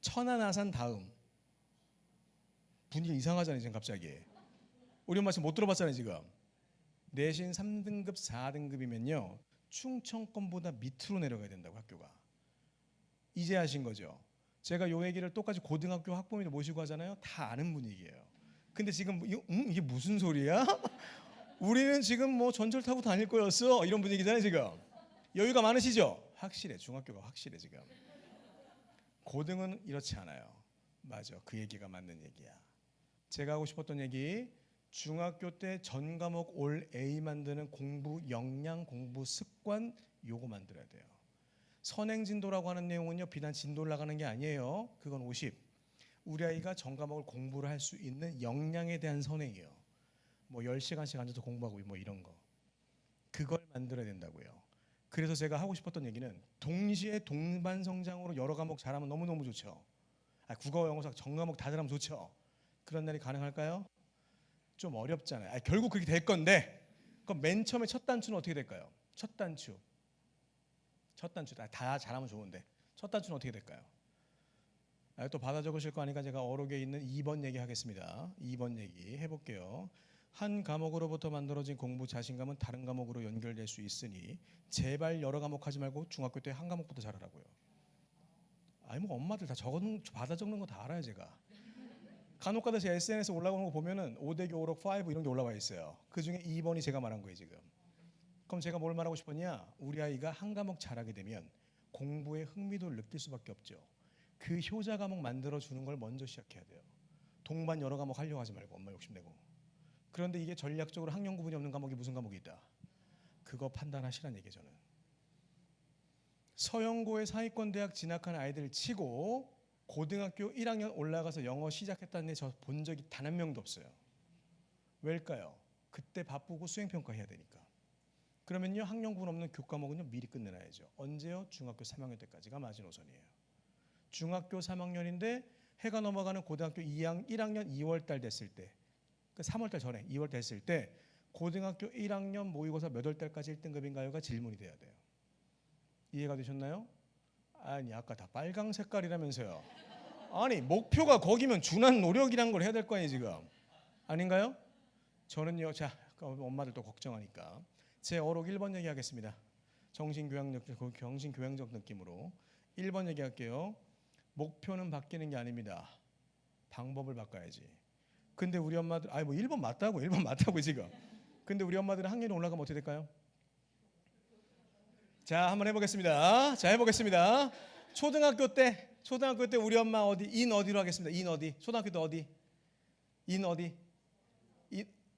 Speaker 1: 천안아산 다음. 분위기 이상하잖아요 지금 갑자기. 우리 엄마 지금 못 들어봤잖아요 지금. 내신 3등급 4등급이면요 충청권보다 밑으로 내려가야 된다고 학교가. 이제 아신 거죠? 제가 요 얘기를 똑같이 고등학교 학부모님들 모시고 하잖아요. 다 아는 분위기예요. 근데 지금 이게 무슨 소리야? 우리는 지금 뭐 전철 타고 다닐 거였어 이런 분위기잖아요 지금. 여유가 많으시죠? 확실해. 중학교가 확실해 지금. 고등은 이렇지 않아요. 맞아. 그 얘기가 맞는 얘기야. 제가 하고 싶었던 얘기, 중학교 때 전 과목 올 A 만드는 공부 역량, 공부 습관 요거 만들어야 돼요. 선행진도라고 하는 내용은요 비단 진도를 나가는 게 아니에요. 그건 50. 우리 아이가 전 과목을 공부를 할 수 있는 역량에 대한 선행이에요. 뭐 10시간씩 앉아서 공부하고 뭐 이런 거. 그걸 만들어야 된다고요. 그래서 제가 하고 싶었던 얘기는 동시에 동반 성장으로 여러 과목 잘하면 너무너무 좋죠. 국어, 영어, 수학 전 과목 다 잘하면 좋죠. 그런 날이 가능할까요? 좀 어렵잖아요. 결국 그렇게 될 건데 그럼 맨 처음에 첫 단추는 어떻게 될까요? 첫 단추 다 잘하면 좋은데 첫 단추는 어떻게 될까요? 또 받아 적으실 거 아니까 제가 어록에 있는 2번 얘기 하겠습니다. 2번 얘기 해볼게요. 한 과목으로부터 만들어진 공부 자신감은 다른 과목으로 연결될 수 있으니 제발 여러 과목 하지 말고 중학교 때 한 과목부터 잘하라고요. 뭐 엄마들 다 받아 적는 거 다 알아요 제가. 간혹가다 제 SNS에 올라오는 거 보면은 5대교 5록 5 이런 게 올라와 있어요. 그 중에 2번이 제가 말한 거예요 지금. 그럼 제가 뭘 말하고 싶었냐? 우리 아이가 한 과목 잘하게 되면 공부에 흥미도를 느낄 수밖에 없죠. 그 효자 과목 만들어 주는 걸 먼저 시작해야 돼요. 동반 여러 과목 하려고 하지 말고 엄마 욕심내고. 그런데 이게 전략적으로 학년 구분이 없는 과목이 무슨 과목이 있다. 그거 판단하시란 얘기예요 저는. 서영고의 사위권 대학 진학한 아이들 치고 고등학교 1학년 올라가서 영어 시작했다는 애 저 본 적이 단 한 명도 없어요. 왜일까요? 그때 바쁘고 수행평가 해야 되니까. 그러면요 학년 구분 없는 교과목은요 미리 끝내놔야죠. 언제요? 중학교 3학년 때까지가 마지노선이에요. 중학교 3학년인데 해가 넘어가는 고등학교 1학년 2월달 됐을 때, 그 3월달 전에 2월 됐을 때 고등학교 1학년 모의고사 몇 월달까지 1등급인가요가 질문이 돼야 돼요. 이해가 되셨나요? 아니 아까 다 빨강 색깔이라면서요. 아니 목표가 거기면 준한 노력이란 걸 해야 될 거 아니에요 지금. 아닌가요? 저는요 자 엄마들도 걱정하니까 제 어록 1번 얘기하겠습니다. 정신교양적 느낌으로 1번 얘기할게요. 목표는 바뀌는 게 아닙니다. 방법을 바꿔야지. 근데 우리 엄마들 뭐 1번 맞다고 지금. 근데 우리 엄마들은 학년이 올라가면 어떻게 될까요? 자 한번 해보겠습니다. 자 해보겠습니다. 초등학교 때 우리 엄마 어디로 하겠습니다. 인 어디? 초등학교 때 어디? 인 어디?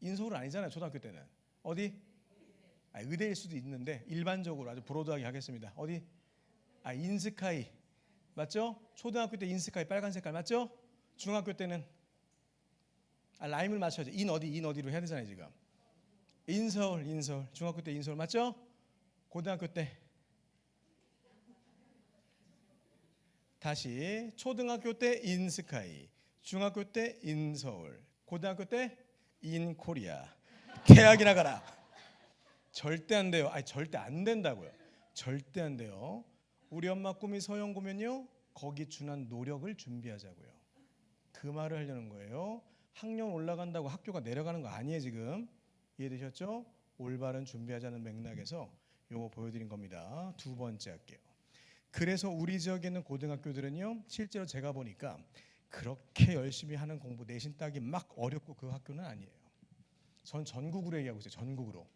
Speaker 1: 인서울 아니잖아요. 초등학교 때는 어디? 의대일 수도 있는데 일반적으로 아주 브로드하게 하겠습니다. 어디? 인스카이 맞죠? 초등학교 때 인스카이 빨간 색깔 맞죠? 중학교 때는 라임을 맞춰야죠. 인 어디로 해야 되잖아요 지금. 인서울 중학교 때 인서울 맞죠? 고등학교 때 다시 초등학교 때 인스카이, 중학교 때 인서울, 고등학교 때 인코리아. 대학이나 가라. 절대 안 돼요. 절대 안 된다고요. 절대 안 돼요. 우리 엄마 꿈이 서영고면요 거기 준한 노력을 준비하자고요. 그 말을 하려는 거예요. 학년 올라간다고 학교가 내려가는 거 아니에요 지금. 이해되셨죠? 올바른 준비하자는 맥락에서 요거 보여드린 겁니다. 두 번째 할게요. 그래서 우리 지역에 있는 고등학교들은요 실제로 제가 보니까 그렇게 열심히 하는 공부 내신 따기 막 어렵고 그 학교는 아니에요. 전 전국으로 얘기하고 있어요. 전국으로.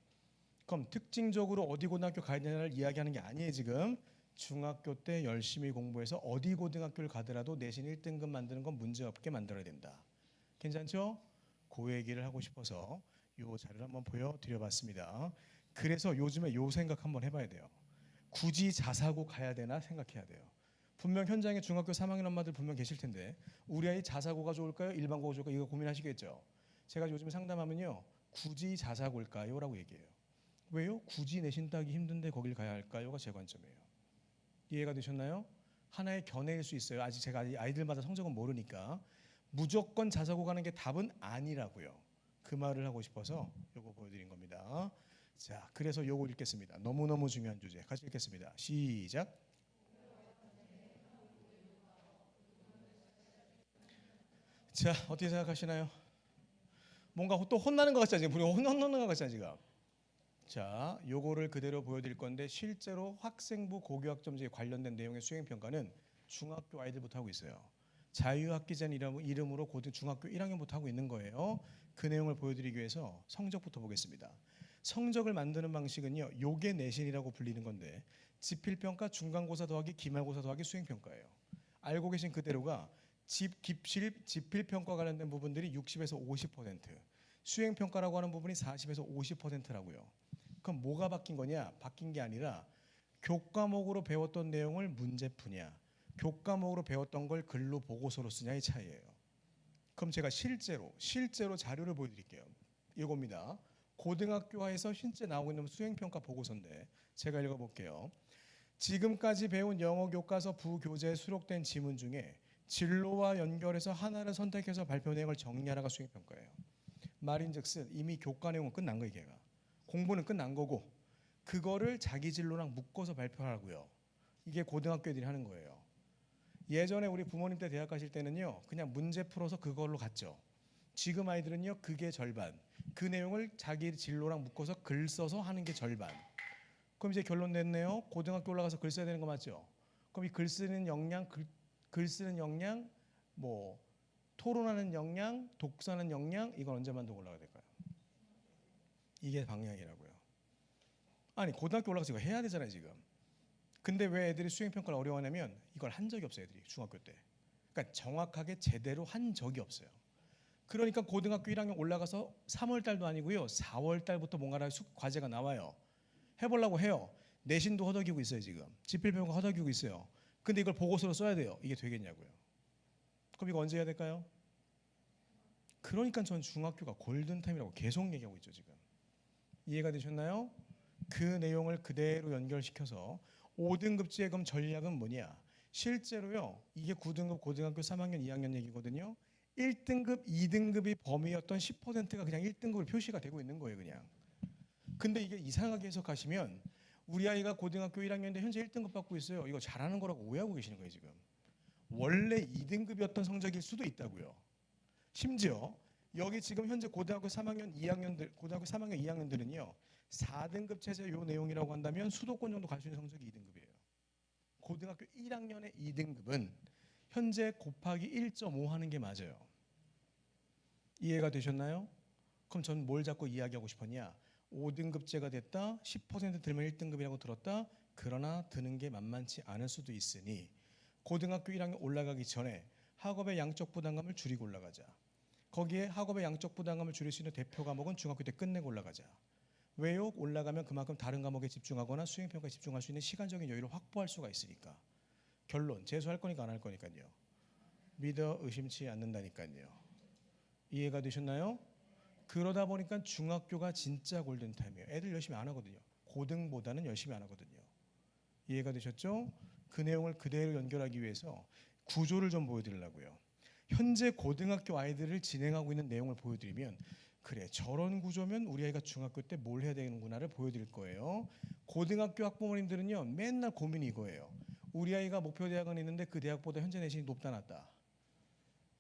Speaker 1: 그럼 특징적으로 어디 고등학교 가야 되나를 이야기하는 게 아니에요 지금. 중학교 때 열심히 공부해서 어디 고등학교를 가더라도 내신 1등급 만드는 건 문제없게 만들어야 된다. 괜찮죠? 그 얘기를 하고 싶어서 요 자료를 한번 보여드려봤습니다. 그래서 요즘에 요 생각 한번 해봐야 돼요. 굳이 자사고 가야 되나 생각해야 돼요. 분명 현장에 중학교 3학년 엄마들 분명 계실 텐데 우리 아이 자사고가 좋을까요? 일반고가 좋을까요? 이거 고민하시겠죠. 제가 요즘 상담하면요 굳이 자사고일까요? 라고 얘기해요. 왜요? 굳이 내신 따기 힘든데 거길 가야 할까요?가 제 관점이에요. 이해가 되셨나요? 하나의 견해일 수 있어요. 아직 제가 아이들마다 성적은 모르니까 무조건 자사고 가는 게 답은 아니라고요. 그 말을 하고 싶어서 이거 보여드린 겁니다. 자, 그래서 요거 읽겠습니다. 너무너무 중요한 주제. 같이 읽겠습니다. 시작. 자, 어떻게 생각하시나요? 뭔가 또 혼나는 것 같지 않아요? 우리 혼나는 것 같지 않아요, 지금? 자, 요거를 그대로 보여드릴 건데 실제로 학생부 고교학점제에 관련된 내용의 수행평가는 중학교 아이들부터 하고 있어요. 자유학기제 이름으로 중학교 1학년부터 하고 있는 거예요. 그 내용을 보여드리기 위해서 성적부터 보겠습니다. 성적을 만드는 방식은요, 요게 내신이라고 불리는 건데 지필평가, 중간고사 더하기 기말고사 더하기 수행평가예요. 알고 계신 그대로가 지필평가 관련된 부분들이 60에서 50%, 수행평가라고 하는 부분이 40에서 50%라고요. 그럼 뭐가 바뀐 거냐? 바뀐 게 아니라 교과목으로 배웠던 내용을 문제 푸냐, 교과목으로 배웠던 걸 글로 보고서로 쓰냐의 차이예요. 그럼 제가 실제로 자료를 보여드릴게요. 이겁니다. 고등학교에서 실제 나오고 있는 수행평가 보고서인데 제가 읽어볼게요. 지금까지 배운 영어 교과서 부교재에 수록된 지문 중에 진로와 연결해서 하나를 선택해서 발표 내용을 정리하라가 수행평가예요. 말인즉슨 이미 교과 내용은 끝난 거예요. 걔가. 공부는 끝난 거고 그거를 자기 진로랑 묶어서 발표하라고요. 이게 고등학교 애들이 하는 거예요. 예전에 우리 부모님 때 대학 가실 때는요, 그냥 문제 풀어서 그걸로 갔죠. 지금 아이들은요, 그게 절반. 그 내용을 자기 진로랑 묶어서 글 써서 하는 게 절반. 그럼 이제 결론 냈네요. 고등학교 올라가서 글 써야 되는 거 맞죠? 그럼 이 글 쓰는 역량, 글 쓰는 역량, 뭐 토론하는 역량, 독서하는 역량, 이건 언제만 더 올라가야 될까요? 이게 방향이라고요. 아니 고등학교 올라가서 이거 해야 되잖아요 지금. 근데 왜 애들이 수행평가를 어려워하냐면 이걸 한 적이 없어요 애들이 중학교 때. 그러니까 정확하게 제대로 한 적이 없어요. 그러니까 고등학교 1학년 올라가서 3월 달도 아니고요 4월 달부터 뭔가 과제가 나와요. 해보려고 해요. 내신도 허덕이고 있어요 지금. 지필평가 허덕이고 있어요. 근데 이걸 보고서로 써야 돼요. 이게 되겠냐고요. 그럼 이거 언제 해야 될까요? 그러니까 전 중학교가 골든타임이라고 계속 얘기하고 있죠 지금. 이해가 되셨나요? 그 내용을 그대로 연결시켜서 5등급제 그럼 전략은 뭐냐? 실제로요. 이게 9등급 고등학교 3학년 2학년 얘기거든요. 1등급, 2등급이 범위였던 10%가 그냥 1등급으로 표시가 되고 있는 거예요 그냥. 근데 이게 이상하게 해석하시면 우리 아이가 고등학교 1학년인데 현재 1등급 받고 있어요. 이거 잘하는 거라고 오해하고 계시는 거예요 지금. 원래 2등급이었던 성적일 수도 있다고요. 심지어 여기 지금 현재 고등학교 3학년 2학년들, 고등학교 3학년 2학년들은요 4등급 체제 요 내용이라고 한다면 수도권 정도 갈 수 있는 성적이 2등급이에요. 고등학교 1학년의 2등급은 현재 곱하기 1.5 하는 게 맞아요. 이해가 되셨나요? 그럼 전 뭘 자꾸 이야기하고 싶었냐? 5등급제가 됐다, 10% 들면 1등급이라고 들었다. 그러나 드는 게 만만치 않을 수도 있으니 고등학교 1학년 올라가기 전에 학업의 양적 부담감을 줄이고 올라가자. 거기에 학업의 양적 부담감을 줄일 수 있는 대표 과목은 중학교 때 끝내고 올라가자. 왜요? 올라가면 그만큼 다른 과목에 집중하거나 수행평가에 집중할 수 있는 시간적인 여유를 확보할 수가 있으니까. 결론, 재수할 거니까 안 할 거니까요. 믿어 의심치 않는다니까요. 이해가 되셨나요? 그러다 보니까 중학교가 진짜 골든타임이에요. 애들 열심히 안 하거든요. 고등보다는 열심히 안 하거든요. 이해가 되셨죠? 그 내용을 그대로 연결하기 위해서 구조를 좀 보여드리려고요. 현재 고등학교 아이들을 진행하고 있는 내용을 보여드리면 그래 저런 구조면 우리 아이가 중학교 때 뭘 해야 되는구나를 보여드릴 거예요. 고등학교 학부모님들은요 맨날 고민이 이거예요. 우리 아이가 목표 대학은 있는데 그 대학보다 현재 내신이 높다 낮다.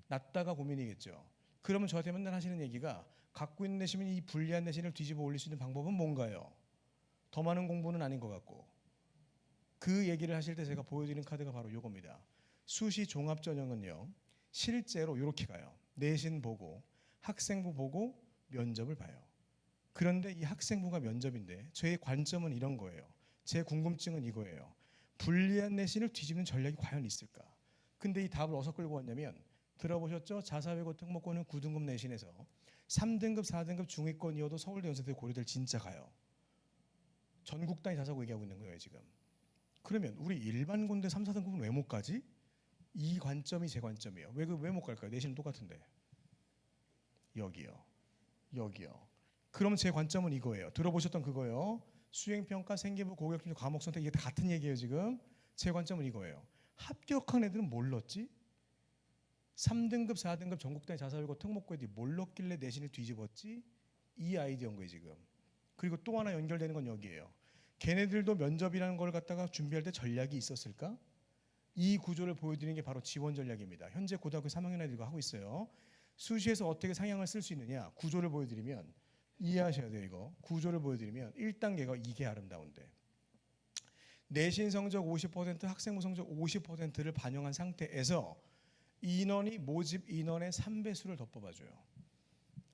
Speaker 1: 낮다가 고민이겠죠. 그러면 저한테 맨날 하시는 얘기가 갖고 있는 내신은 이 불리한 내신을 뒤집어 올릴 수 있는 방법은 뭔가요? 더 많은 공부는 아닌 것 같고 그 얘기를 하실 때 제가 보여드리는 카드가 바로 이겁니다. 수시 종합전형은요 실제로 이렇게 가요. 내신 보고 학생부 보고 면접을 봐요. 그런데 이 학생부가 면접인데 제 관점은 이런 거예요. 제 궁금증은 이거예요. 불리한 내신을 뒤집는 전략이 과연 있을까? 근데 이 답을 어디서 끌고 왔냐면 들어보셨죠? 자사외고 특목고는 9등급 내신에서 3등급, 4등급 중위권이어도 서울대, 연세대, 고려대를 진짜 가요. 전국 단위 자사고 얘기하고 있는 거예요 지금. 그러면 우리 일반 군대 3, 4등급은 왜 못 가지? 이 관점이 제 관점이에요. 왜 못 갈까요? 내신은 똑같은데. 여기요. 그럼 제 관점은 이거예요. 들어보셨던 그거요. 수행평가, 생기부, 고교육팀, 과목선택 이게 다 같은 얘기예요 지금. 제 관점은 이거예요. 합격한 애들은 뭘 넣었지? 3등급, 4등급 전국단위 자사외고 특목고 애들이 뭘 넣길래 내신을 뒤집었지? 이 아이디어인 거예요 지금. 그리고 또 하나 연결되는 건 여기예요. 걔네들도 면접이라는 걸 갖다가 준비할 때 전략이 있었을까? 이 구조를 보여드리는 게 바로 지원 전략입니다. 현재 고등학교 3학년 애들과 하고 있어요. 수시에서 어떻게 상향을 쓸 수 있느냐 구조를 보여드리면 이해하셔야 돼요. 이거 구조를 보여드리면 1단계가 이게 아름다운데 내신 성적 50% 학생부 성적 50%를 반영한 상태에서 인원이 모집 인원의 3배수를 더 뽑아줘요.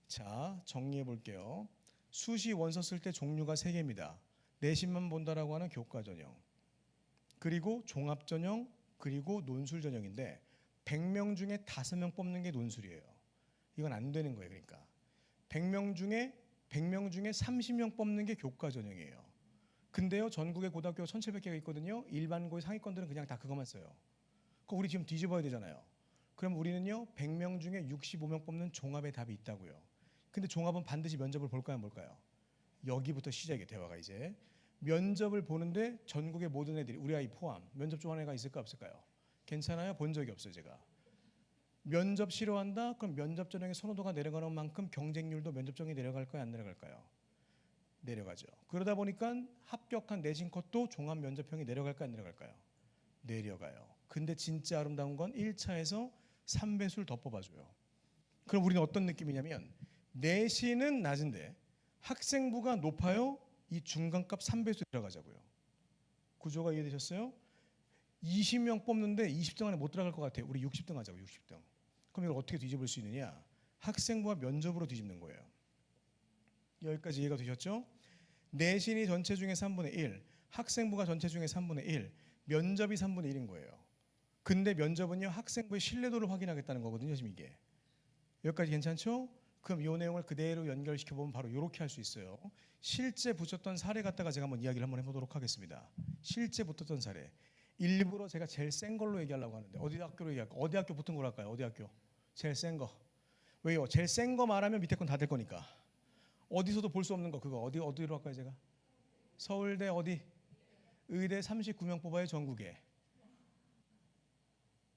Speaker 1: 자 정리해 볼게요. 수시 원서 쓸 때 종류가 3개입니다. 내신만 본다라고 하는 교과 전형 그리고 종합 전형 그리고 논술 전형인데 100명 중에 5명 뽑는 게 논술이에요. 이건 안 되는 거예요. 그러니까 100명 중에 30명 뽑는 게 교과 전형이에요. 근데요 전국에 고등학교 1700개가 있거든요. 일반고의 상위권들은 그냥 다 그것만 써요. 그럼 우리 지금 뒤집어야 되잖아요. 그럼 우리는요 100명 중에 65명 뽑는 종합의 답이 있다고요. 근데 종합은 반드시 면접을 볼까요 안 볼까요? 여기부터 시작이에요. 대화가 이제 면접을 보는데 전국의 모든 애들이 우리 아이 포함 면접 좋아하는 애가 있을까 없을까요? 괜찮아요? 본 적이 없어요. 제가 면접 싫어한다? 그럼 면접 전형의 선호도가 내려가는 만큼 경쟁률도 면접 전형이 내려갈까요 안 내려갈까요? 내려가죠. 그러다 보니까 합격한 내신 컷도 종합 면접형이 내려갈까요 안 내려갈까요? 내려가요. 근데 진짜 아름다운 건 1차에서 3배수를 더 뽑아줘요. 그럼 우리는 어떤 느낌이냐면 내신은 낮은데 학생부가 높아요. 이 중간값 3배수 들어가자고요. 구조가 이해되셨어요? 20명 뽑는데 20등 안에 못 들어갈 것 같아요. 우리 60등 하자고 60등. 그럼 이걸 어떻게 뒤집을 수 있느냐? 학생부와 면접으로 뒤집는 거예요. 여기까지 이해가 되셨죠? 내신이 전체 중에 3분의 1, 학생부가 전체 중에 3분의 1, 면접이 3분의 1인 거예요. 근데 면접은요 학생부의 신뢰도를 확인하겠다는 거거든요. 지금 이게 여기까지 괜찮죠? 그럼 이 내용을 그대로 연결시켜 보면 바로 이렇게 할 수 있어요. 실제 붙였던 사례 갖다가 제가 한번 이야기를 한번 해보도록 하겠습니다. 실제 붙었던 사례. 일부러 제가 제일 센 걸로 얘기하려고 하는데 어디 학교로 얘기할까? 어디 학교 붙은 걸 할까요? 어디 학교? 제일 센 거. 왜요? 제일 센 거 말하면 밑에 건 다 될 거니까. 어디서도 볼 수 없는 거 그거 어디로 할까요 제가? 서울대 어디? 의대 39명 뽑아요 전국에.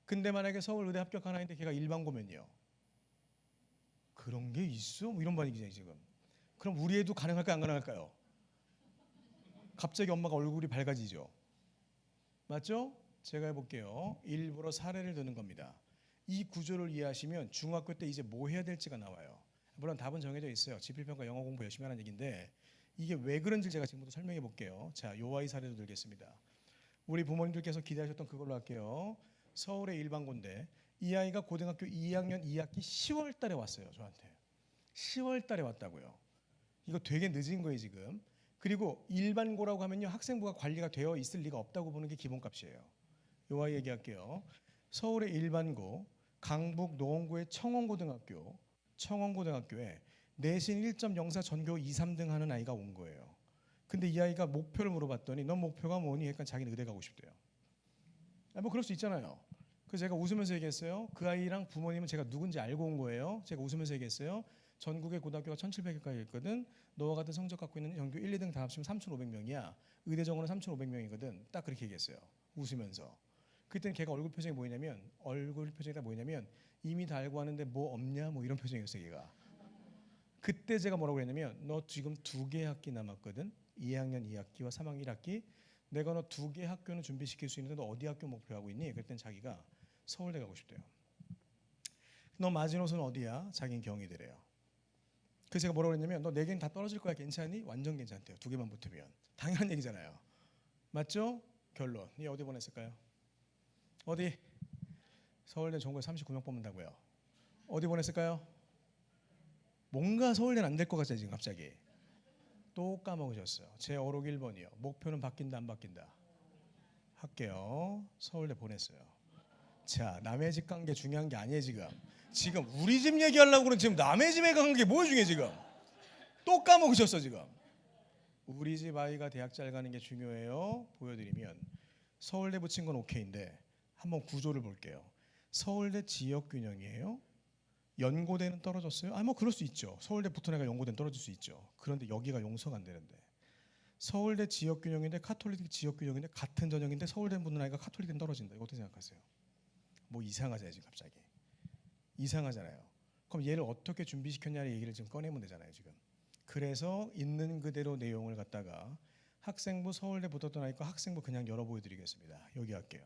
Speaker 1: 근데 만약에 서울 의대 합격 하나인데 걔가 일반고면요. 그런 게 있어? 뭐 이런 반응이잖아요 지금. 그럼 우리 애도 가능할까요 안 가능할까요? 갑자기 엄마가 얼굴이 밝아지죠. 맞죠? 제가 해볼게요. 일부러 사례를 드는 겁니다. 이 구조를 이해하시면 중학교 때 이제 뭐 해야 될지가 나와요. 물론 답은 정해져 있어요. 지필평가 영어 공부 열심히 하는 얘기인데 이게 왜 그런지 제가 지금부터 설명해 볼게요. 자, 요 아이 사례도 들겠습니다. 우리 부모님들께서 기대하셨던 그걸로 할게요. 서울의 일반고인데 이 아이가 고등학교 2학년 2학기 10월 달에 왔어요. 저한테. 10월 달에 왔다고요. 이거 되게 늦은 거예요 지금. 그리고 일반고라고 하면요 학생부가 관리가 되어 있을 리가 없다고 보는 게 기본값이에요. 요 아이 얘기할게요. 서울의 일반고, 강북 노원구의 청원고등학교에 내신 1.04 전교 2, 3등 하는 아이가 온 거예요. 근데 이 아이가 목표를 물어봤더니 넌 목표가 뭐니? 그러니까 자기는 의대 가고 싶대요. 뭐 그럴 수 있잖아요. 그래서 제가 웃으면서 얘기했어요. 그 아이랑 부모님은 제가 누군지 알고 온 거예요. 제가 웃으면서 얘기했어요. 전국의 고등학교가 1,700개까지 있거든. 너와 같은 성적 갖고 있는 전교 1, 2등 다 합치면 3,500명이야. 의대 정원은 3,500명이거든. 딱 그렇게 얘기했어요. 웃으면서. 그때는 걔가 얼굴 표정이 뭐냐면 이미 다 알고 하는데 뭐 없냐 뭐 이런 표정이었어요. 걔가. 그때 제가 뭐라고 했냐면 너 지금 2개 학기 남았거든. 2학년 2학기와 3학년 1학기. 내가 너 2개 학교는 준비시킬 수 있는데 너 어디 학교 목표하고 있니? 그랬더니 자기가 서울대 가고 싶대요. 너 마지노선 어디야? 자기는 경희대래요. 그래서 제가 뭐라고 했냐면 너 4개는 다 떨어질 거야. 괜찮니? 완전 괜찮대요. 2개만 붙으면. 당연한 얘기잖아요. 맞죠? 결론. 니 어디 보냈을까요? 어디? 서울대 전국에 39명 뽑는다고요. 어디 보냈을까요? 뭔가 서울대는 안 될 것 같아요. 지금 갑자기. 또 까먹으셨어요. 제 어록 1번이요. 목표는 바뀐다 안 바뀐다? 할게요. 서울대 보냈어요. 자, 남의 집 간 게 중요한 게 아니에요 지금. 지금 우리 집 얘기하려고 그러는 지금 남의 집에 간 게 뭐 중요해 지금. 또 까먹으셨어 지금. 우리 집 아이가 대학 잘 가는 게 중요해요. 보여드리면 서울대 붙인 건 오케이인데 한번 구조를 볼게요. 서울대 지역균형이에요. 연고대는 떨어졌어요? 뭐 그럴 수 있죠. 서울대 붙은 애가 연고대는 떨어질 수 있죠. 그런데 여기가 용서가 안 되는데 서울대 지역균형인데 카톨릭 지역균형인데 같은 전형인데 서울대 붙는 아이가 카톨릭대는 떨어진다. 이거 어떻게 생각하세요? 뭐 이상하잖아요 지금 갑자기. 이상하잖아요. 그럼 얘를 어떻게 준비시켰냐는 얘기를 지금 꺼내면 되잖아요 지금. 그래서 있는 그대로 내용을 갖다가 학생부 서울대 붙었던 아이거 학생부 그냥 열어 보여드리겠습니다. 여기 할게요.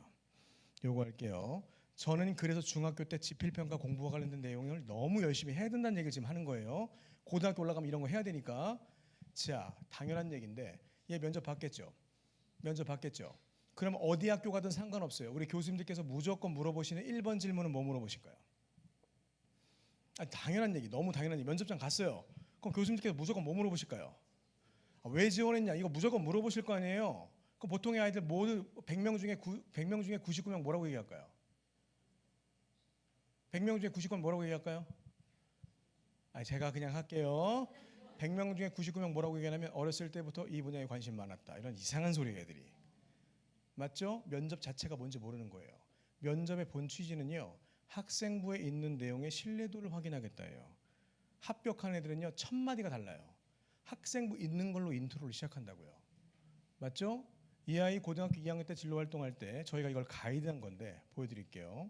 Speaker 1: 요거 할게요. 저는 그래서 중학교 때 지필평가 공부와 관련된 내용을 너무 열심히 해야 된다는 얘기를 지금 하는 거예요. 고등학교 올라가면 이런 거 해야 되니까. 자, 당연한 얘기인데 얘 면접 봤겠죠? 면접 봤겠죠? 그럼 어디 학교 가든 상관없어요. 우리 교수님들께서 무조건 물어보시는 1번 질문은 뭐 물어보실까요? 아니, 당연한 얘기, 너무 당연한 얘기. 면접장 갔어요. 그럼 교수님들께서 무조건 뭐 물어보실까요? 아, 왜 지원했냐? 이거 무조건 물어보실 거 아니에요. 그럼 보통의 아이들 모두 100명 중에 99명 뭐라고 얘기할까요? 100명 중에 99명 뭐라고 얘기할까요? 아, 제가 그냥 할게요. 100명 중에 99명 뭐라고 얘기하냐면 어렸을 때부터 이 분야에 관심 많았다. 이런 이상한 소리예요, 애들이. 맞죠? 면접 자체가 뭔지 모르는 거예요. 면접의 본 취지는요. 학생부에 있는 내용의 신뢰도를 확인하겠다예요. 합격한 애들은요. 첫 마디가 달라요. 학생부 있는 걸로 인트로를 시작한다고요. 맞죠? 이 아이 고등학교 2학년 때 진로 활동할 때 저희가 이걸 가이드한 건데 보여드릴게요.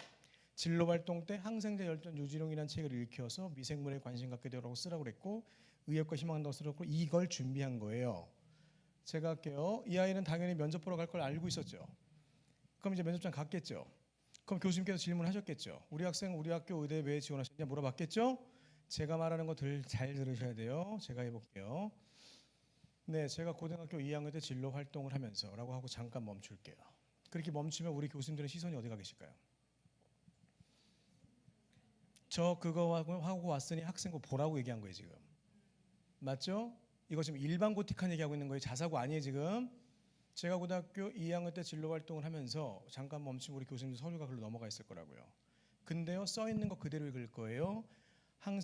Speaker 1: 진로 활동 때 항생제 열전 유지룡이라는 책을 읽혀서 미생물에 관심 갖게 되라고 쓰라고 그랬고 의욕과 희망한다고 쓰라고 이걸 준비한 거예요. 제가 할게요. 이 아이는 당연히 면접 보러 갈 걸 알고 있었죠. 그럼 이제 면접장 갔겠죠. 그럼 교수님께서 질문하셨겠죠. 우리 학생 우리 학교 의대에 왜 지원하셨냐 물어봤겠죠. 제가 말하는 거 잘 들으셔야 돼요. 제가 해볼게요. 네, 제가 고등학교 2학년 때 진로 활동을 하면서라고 하고 잠깐 멈출게요. 그렇게 멈추면 우리 교수님들은 시선이 어디 가 계실까요? 저 그거 하고 왔으니 학생부 보라고 얘기한 거예요 지금. 맞죠? 이거 지금 일반 고틱한 얘기하고 있는 거예요. 자사고 아니에요 지금. 제가 고등학교 2학년 때 진로 활동을 하면서 잠깐 멈추면 우리 교수님들 서류가 글로 넘어가 있을 거라고요. 근데요 써 있는 거 그대로 읽을 거예요. 항상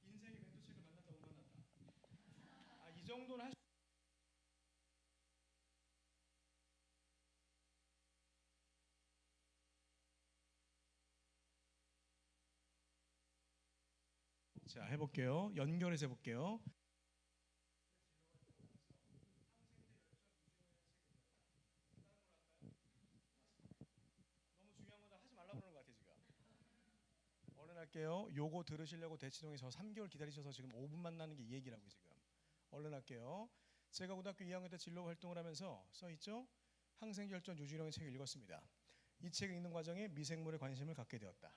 Speaker 1: 인생의 멘토책을 만났다 못 만났다. 아, 이 정도는 할 자, 해볼게요. 연결해서 해볼게요. 너무 중요한 거다 하지 말라고 그러는 것 같아 지금. 얼른 할게요. 요거 들으시려고 대치동에 저 3개월 기다리셔서 지금 5분 만나는 게 이 얘기라고요 지금. 얼른 할게요. 제가 고등학교 2학년 때 진로 활동을 하면서 써 있죠. 항생절전 유지룡의 책을 읽었습니다. 이 책을 읽는 과정에 미생물에 관심을 갖게 되었다.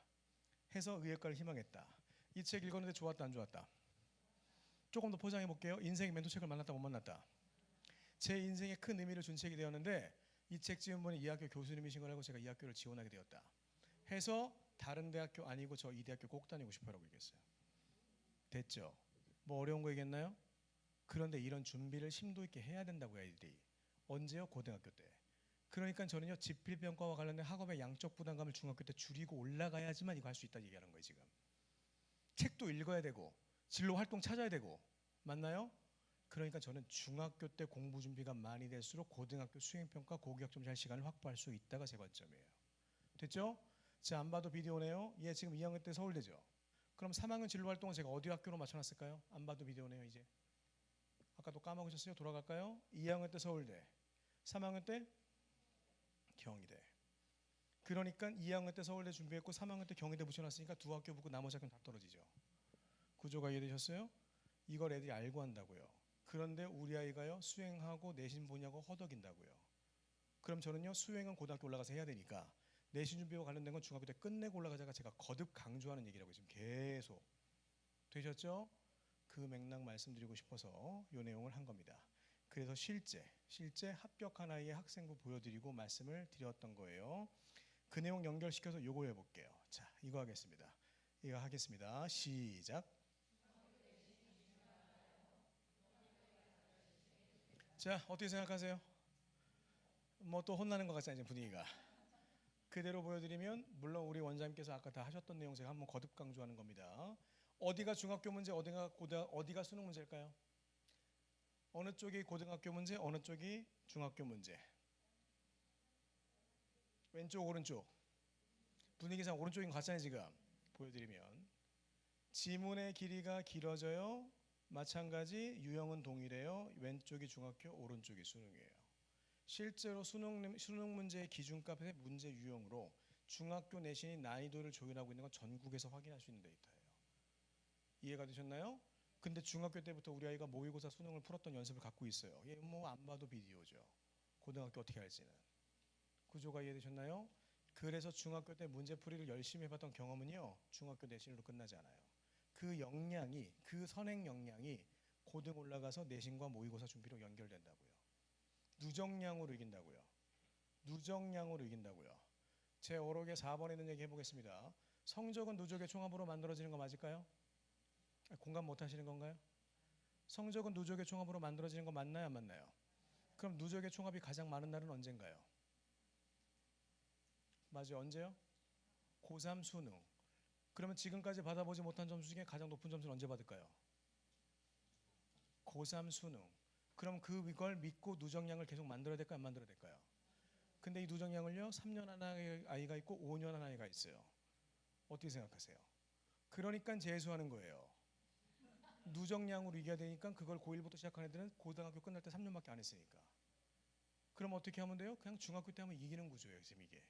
Speaker 1: 해서 의학과를 희망했다. 이 책 읽었는데 좋았다 안 좋았다. 조금 더 포장해 볼게요. 인생의 멘토책을 만났다 못 만났다. 제 인생에 큰 의미를 준 책이 되었는데 이 책 지은 분이 이 학교 교수님이신 걸 알고 제가 이 학교를 지원하게 되었다. 해서 다른 대학교 아니고 저 이 대학교 꼭 다니고 싶어라고 얘기했어요. 됐죠? 뭐 어려운 거 얘기했나요? 그런데 이런 준비를 심도 있게 해야 된다고요, 아이들이. 언제요? 고등학교 때. 그러니까 저는요 지필평가와 관련된 학업의 양적 부담감을 중학교 때 줄이고 올라가야지만 이거 할 수 있다 얘기하는 거예요 지금. 책도 읽어야 되고 진로 활동 찾아야 되고 맞나요? 그러니까 저는 중학교 때 공부 준비가 많이 될수록 고등학교 수행평가 고교학점 잘 시간을 확보할 수 있다가 제 관점이에요. 됐죠? 자, 안 봐도 비디오네요. 얘 지금 2학년 때 서울대죠. 그럼 3학년 진로 활동은 제가 어디 학교로 맞춰놨을까요? 안 봐도 비디오네요 이제. 아까 또 까먹으셨어요? 돌아갈까요? 2학년 때 서울대, 3학년 때 경희대. 그러니까 2학년 때 서울대 준비했고 3학년 때 경희대 붙여놨으니까 두 학교 붙고 나머지 학교는 다 떨어지죠. 구조가 이해되셨어요? 이걸 애들이 알고 한다고요. 그런데 우리 아이가요 수행하고 내신 보냐고 허덕인다고요. 그럼 저는요 수행은 고등학교 올라가서 해야 되니까 내신 준비와 관련된 건 중학교 때 끝내고 올라가자가 제가 거듭 강조하는 얘기라고 지금 계속. 되셨죠? 그 맥락 말씀드리고 싶어서 이 내용을 한 겁니다. 그래서 실제 합격한 아이의 학생부 보여드리고 말씀을 드렸던 거예요. 그 내용 연결시켜서 요거 해볼게요. 자, 이거 하겠습니다. 이거 하겠습니다. 시작. 자, 어떻게 생각하세요? 뭐 또 혼나는 것 같잖아요, 분위기가. 그대로 보여드리면 물론 우리 원장님께서 아까 다 하셨던 내용 제가 한번 거듭 강조하는 겁니다. 어디가 중학교 문제, 어디가 수능 문제일까요? 어느 쪽이 고등학교 문제, 어느 쪽이 중학교 문제? 왼쪽, 오른쪽. 분위기상 오른쪽인 것 같잖아요 지금. 보여드리면 지문의 길이가 길어져요. 마찬가지 유형은 동일해요. 왼쪽이 중학교, 오른쪽이 수능이에요. 실제로 수능 문제의 기준값의 문제 유형으로 중학교 내신이 난이도를 조율하고 있는 건 전국에서 확인할 수 있는 데이터예요. 이해가 되셨나요? 근데 중학교 때부터 우리 아이가 모의고사 수능을 풀었던 연습을 갖고 있어요. 얘 뭐 안 봐도 비디오죠. 고등학교 어떻게 할지는. 구조가 이해되셨나요? 그래서 중학교 때 문제풀이를 열심히 해봤던 경험은요, 중학교 내신으로 끝나지 않아요. 그 역량이, 그 선행 역량이 고등 올라가서 내신과 모의고사 준비로 연결된다고요. 누적량으로 이긴다고요. 누적량으로 이긴다고요. 제 어록의 4번에 있는 얘기 해보겠습니다. 성적은 누적의 총합으로 만들어지는 거 맞을까요? 공감 못 하시는 건가요? 성적은 누적의 총합으로 만들어지는 거 맞나요? 안 맞나요? 그럼 누적의 총합이 가장 많은 날은 언젠가요? 맞아요. 언제요? 고3 수능. 그러면 지금까지 받아보지 못한 점수 중에 가장 높은 점수는 언제 받을까요? 고3 수능. 그럼 그걸 믿고 누적량을 계속 만들어야 될까요? 안 만들어야 될까요? 근데 이 누적량을요, 3년 하나의 아이가 있고 5년 하나의 아이가 있어요. 어떻게 생각하세요? 그러니까 재수하는 거예요. 누적량으로 이겨야 되니까 그걸 고1부터 시작한 애들은 고등학교 끝날 때 3년밖에 안 했으니까. 그럼 어떻게 하면 돼요? 그냥 중학교 때 하면 이기는 구조예요. 지금 이게.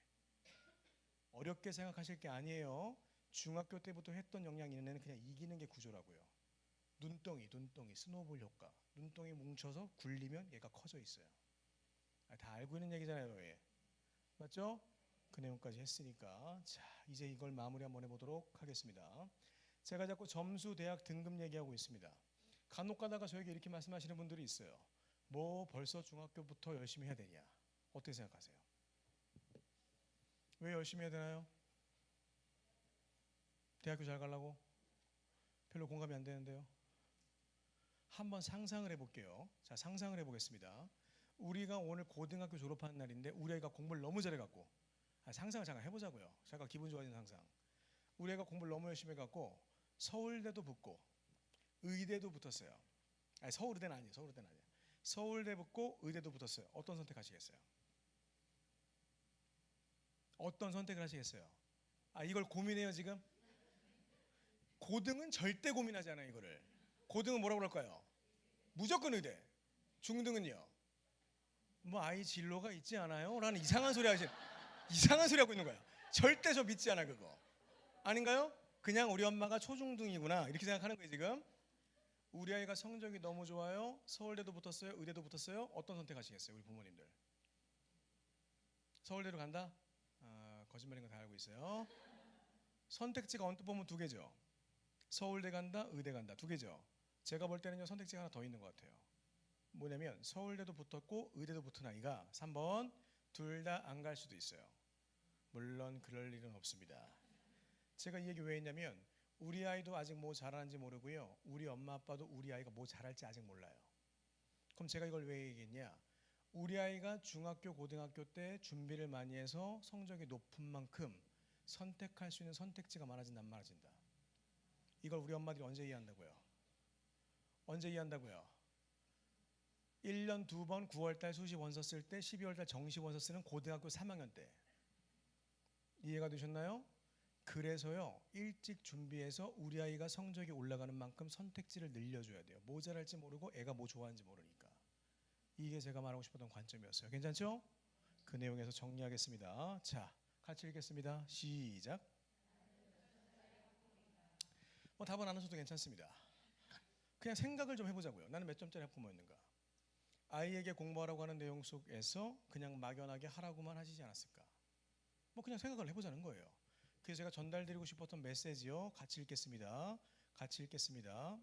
Speaker 1: 어렵게 생각하실 게 아니에요. 중학교 때부터 했던 역량이 있는 애는 그냥 이기는 게 구조라고요. 눈덩이, 스노우볼 효과. 눈덩이 뭉쳐서 굴리면 얘가 커져 있어요. 다 알고 있는 얘기잖아요. 얘. 맞죠? 그 내용까지 했으니까 자, 이제 이걸 마무리 한번 해보도록 하겠습니다. 제가 자꾸 점수, 대학, 등급 얘기하고 있습니다. 간혹 가다가 저에게 이렇게 말씀하시는 분들이 있어요. 뭐 벌써 중학교부터 열심히 해야 되냐? 어떻게 생각하세요? 왜 열심히 해야 되나요? 대학교 잘 가려고? 별로 공감이 안 되는데요. 한번 상상을 해볼게요. 자, 상상을 해보겠습니다. 우리가 오늘 고등학교 졸업하는 날인데 우리 애가 공부를 너무 잘해갖고 상상을 잠깐 해보자고요. 잠깐 기분 좋아지는 상상. 우리 애가 공부를 너무 열심히 해갖고 서울대도 붙고 의대도 붙었어요. 아니 서울대는 아니에요. 서울대는 아니에요. 서울대 붙고 의대도 붙었어요. 어떤 선택하시겠어요? 어떤 선택을 하시겠어요? 아 이걸 고민해요 지금? 고등은 절대 고민하지 않아요 이거를. 고등은 뭐라고 그럴까요? 무조건 의대. 중등은요? 뭐 아이 진로가 있지 않아요? 라는 이상한 소리 하고 있는 거야. 절대 저 믿지 않아 그거. 아닌가요? 그냥 우리 엄마가 초중등이구나 이렇게 생각하는 거예요 지금. 우리 아이가 성적이 너무 좋아요. 서울대도 붙었어요. 의대도 붙었어요. 어떤 선택하시겠어요 우리 부모님들? 서울대로 간다? 아, 거짓말인 거 다 알고 있어요. 선택지가 언뜻 보면 두 개죠. 서울대 간다, 의대 간다 두 개죠. 제가 볼 때는요 선택지가 하나 더 있는 것 같아요. 뭐냐면 서울대도 붙었고 의대도 붙은 아이가 3번 둘 다 안 갈 수도 있어요. 물론 그럴 일은 없습니다. 제가 이 얘기 왜 했냐면 우리 아이도 아직 뭐 잘하는지 모르고요. 우리 엄마 아빠도 우리 아이가 뭐 잘할지 아직 몰라요. 그럼 제가 이걸 왜 얘기했냐? 우리 아이가 중학교, 고등학교 때 준비를 많이 해서 성적이 높은 만큼 선택할 수 있는 선택지가 많아진다 안 많아진다. 이걸 우리 엄마들이 언제 이해한다고요? 언제 이해한다고요? 1년 2번 9월달 수시 원서 쓸 때 12월달 정시 원서 쓰는 고등학교 3학년 때 이해가 되셨나요? 그래서요 일찍 준비해서 우리 아이가 성적이 올라가는 만큼 선택지를 늘려줘야 돼요. 뭐 잘할지 모르고 애가 뭐 좋아하는지 모르니까. 이게 제가 말하고 싶었던 관점이었어요. 괜찮죠? 그 내용에서 정리하겠습니다. 자, 같이 읽겠습니다. 시작. 뭐 답은 안 하셔도 괜찮습니다. 그냥 생각을 좀 해보자고요. 나는 몇 점짜리 학부모였는가? 아이에게 공부하라고 하는 내용 속에서 그냥 막연하게 하라고만 하시지 않았을까? 뭐 그냥 생각을 해보자는 거예요. 그래서 제가 전달드리고 싶었던 메시지요. 같이 읽겠습니다. 같이 읽겠습니다.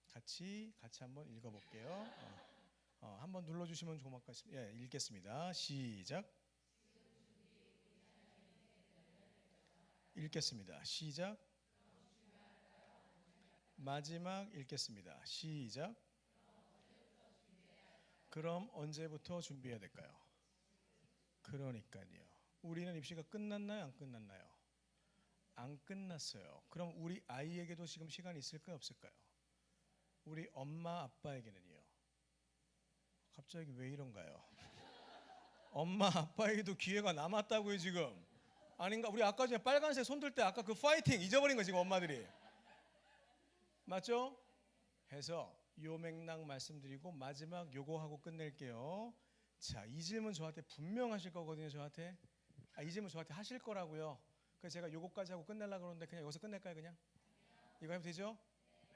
Speaker 1: 같이 한번 읽어볼게요. 한번 눌러주시면 고맙겠습니다. 예, 읽겠습니다. 시작. 읽겠습니다. 시작. 마지막 읽겠습니다. 시작. 그럼 언제부터 준비해야 될까요? 그러니까요. 우리는 입시가 끝났나요? 안 끝났나요? 안 끝났어요. 그럼 우리 아이에게도 지금 시간이 있을까요? 없을까요? 우리 엄마 아빠에게는요. 갑자기 왜 이런가요? 엄마 아빠에게도 기회가 남았다고요 지금. 아닌가? 우리 아까 전에 빨간색 손 들 때 아까 그 파이팅 잊어버린 거 지금 엄마들이. 맞죠? 해서 요 맥락 말씀드리고 마지막 요거 하고 끝낼게요. 자, 이 질문 저한테 분명 하실 거거든요. 저한테. 이 질문 저한테 하실 거라고요. 그래서 제가 요거까지 하고 끝내려고 그러는데 그냥 여기서 끝낼까요? 그냥? 이거 해도 되죠?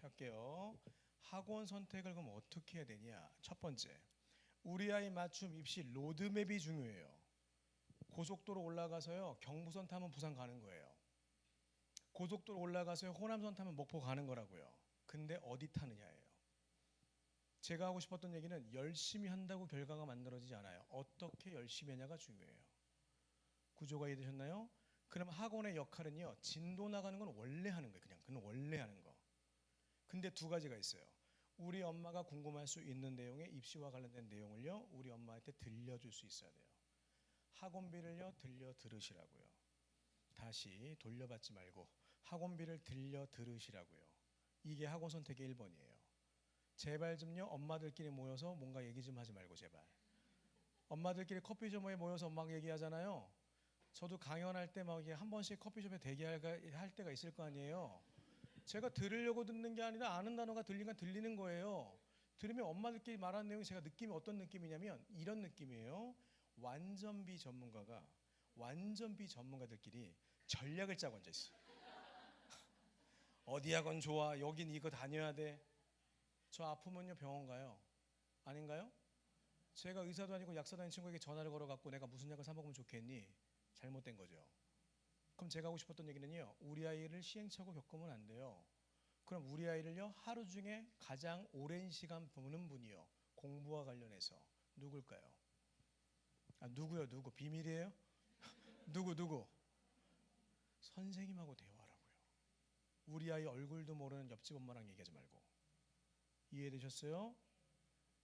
Speaker 1: 할게요. 학원 선택을 그럼 어떻게 해야 되냐? 첫 번째, 우리 아이 맞춤 입시 로드맵이 중요해요. 고속도로 올라가서요 경부선 타면 부산 가는 거예요. 고속도로 올라가서요 호남선 타면 목포 가는 거라고요. 근데 어디 타느냐예요. 제가 하고 싶었던 얘기는 열심히 한다고 결과가 만들어지지 않아요. 어떻게 열심히 하냐가 중요해요. 구조가 이해되셨나요? 그럼 학원의 역할은요 진도 나가는 건 원래 하는 거예요. 그건 원래 하는 거. 근데 두 가지가 있어요. 우리 엄마가 궁금할 수 있는 내용의 입시와 관련된 내용을요 우리 엄마한테 들려줄 수 있어야 돼요. 학원비를요 들려 들으시라고요. 다시 돌려받지 말고 학원비를 들려 들으시라고요. 이게 학원 선택의 1번이에요. 제발 좀요 엄마들끼리 모여서 뭔가 얘기 좀 하지 말고 제발. 엄마들끼리 커피숍에 모여서 엄마가 얘기하잖아요. 저도 강연할 때 막 한 번씩 커피숍에 대기할 때가 있을 거 아니에요. 제가 들으려고 듣는 게 아니라 아는 단어가 들리니까 들리는 거예요. 들으면 엄마들끼리 말하는 내용이 제가 느낌이 어떤 느낌이냐면 이런 느낌이에요. 완전 비전문가들끼리 전략을 짜고 앉아 있어. 어디 학원 좋아? 여긴 이거 다녀야 돼. 저 아프면요 병원 가요. 아닌가요? 제가 의사도 아니고 약사도 아닌 친구에게 전화를 걸어갖고 내가 무슨 약을 사 먹으면 좋겠니? 잘못된 거죠. 그럼 제가 하고 싶었던 얘기는요. 우리 아이를 시행착오 겪으면 안 돼요. 그럼 우리 아이를요 하루 중에 가장 오랜 시간 보는 분이요. 공부와 관련해서 누굴까요? 누구요? 누구? 비밀이에요? 누구? 선생님하고 대화하라고요. 우리 아이 얼굴도 모르는 옆집 엄마랑 얘기하지 말고. 이해되셨어요?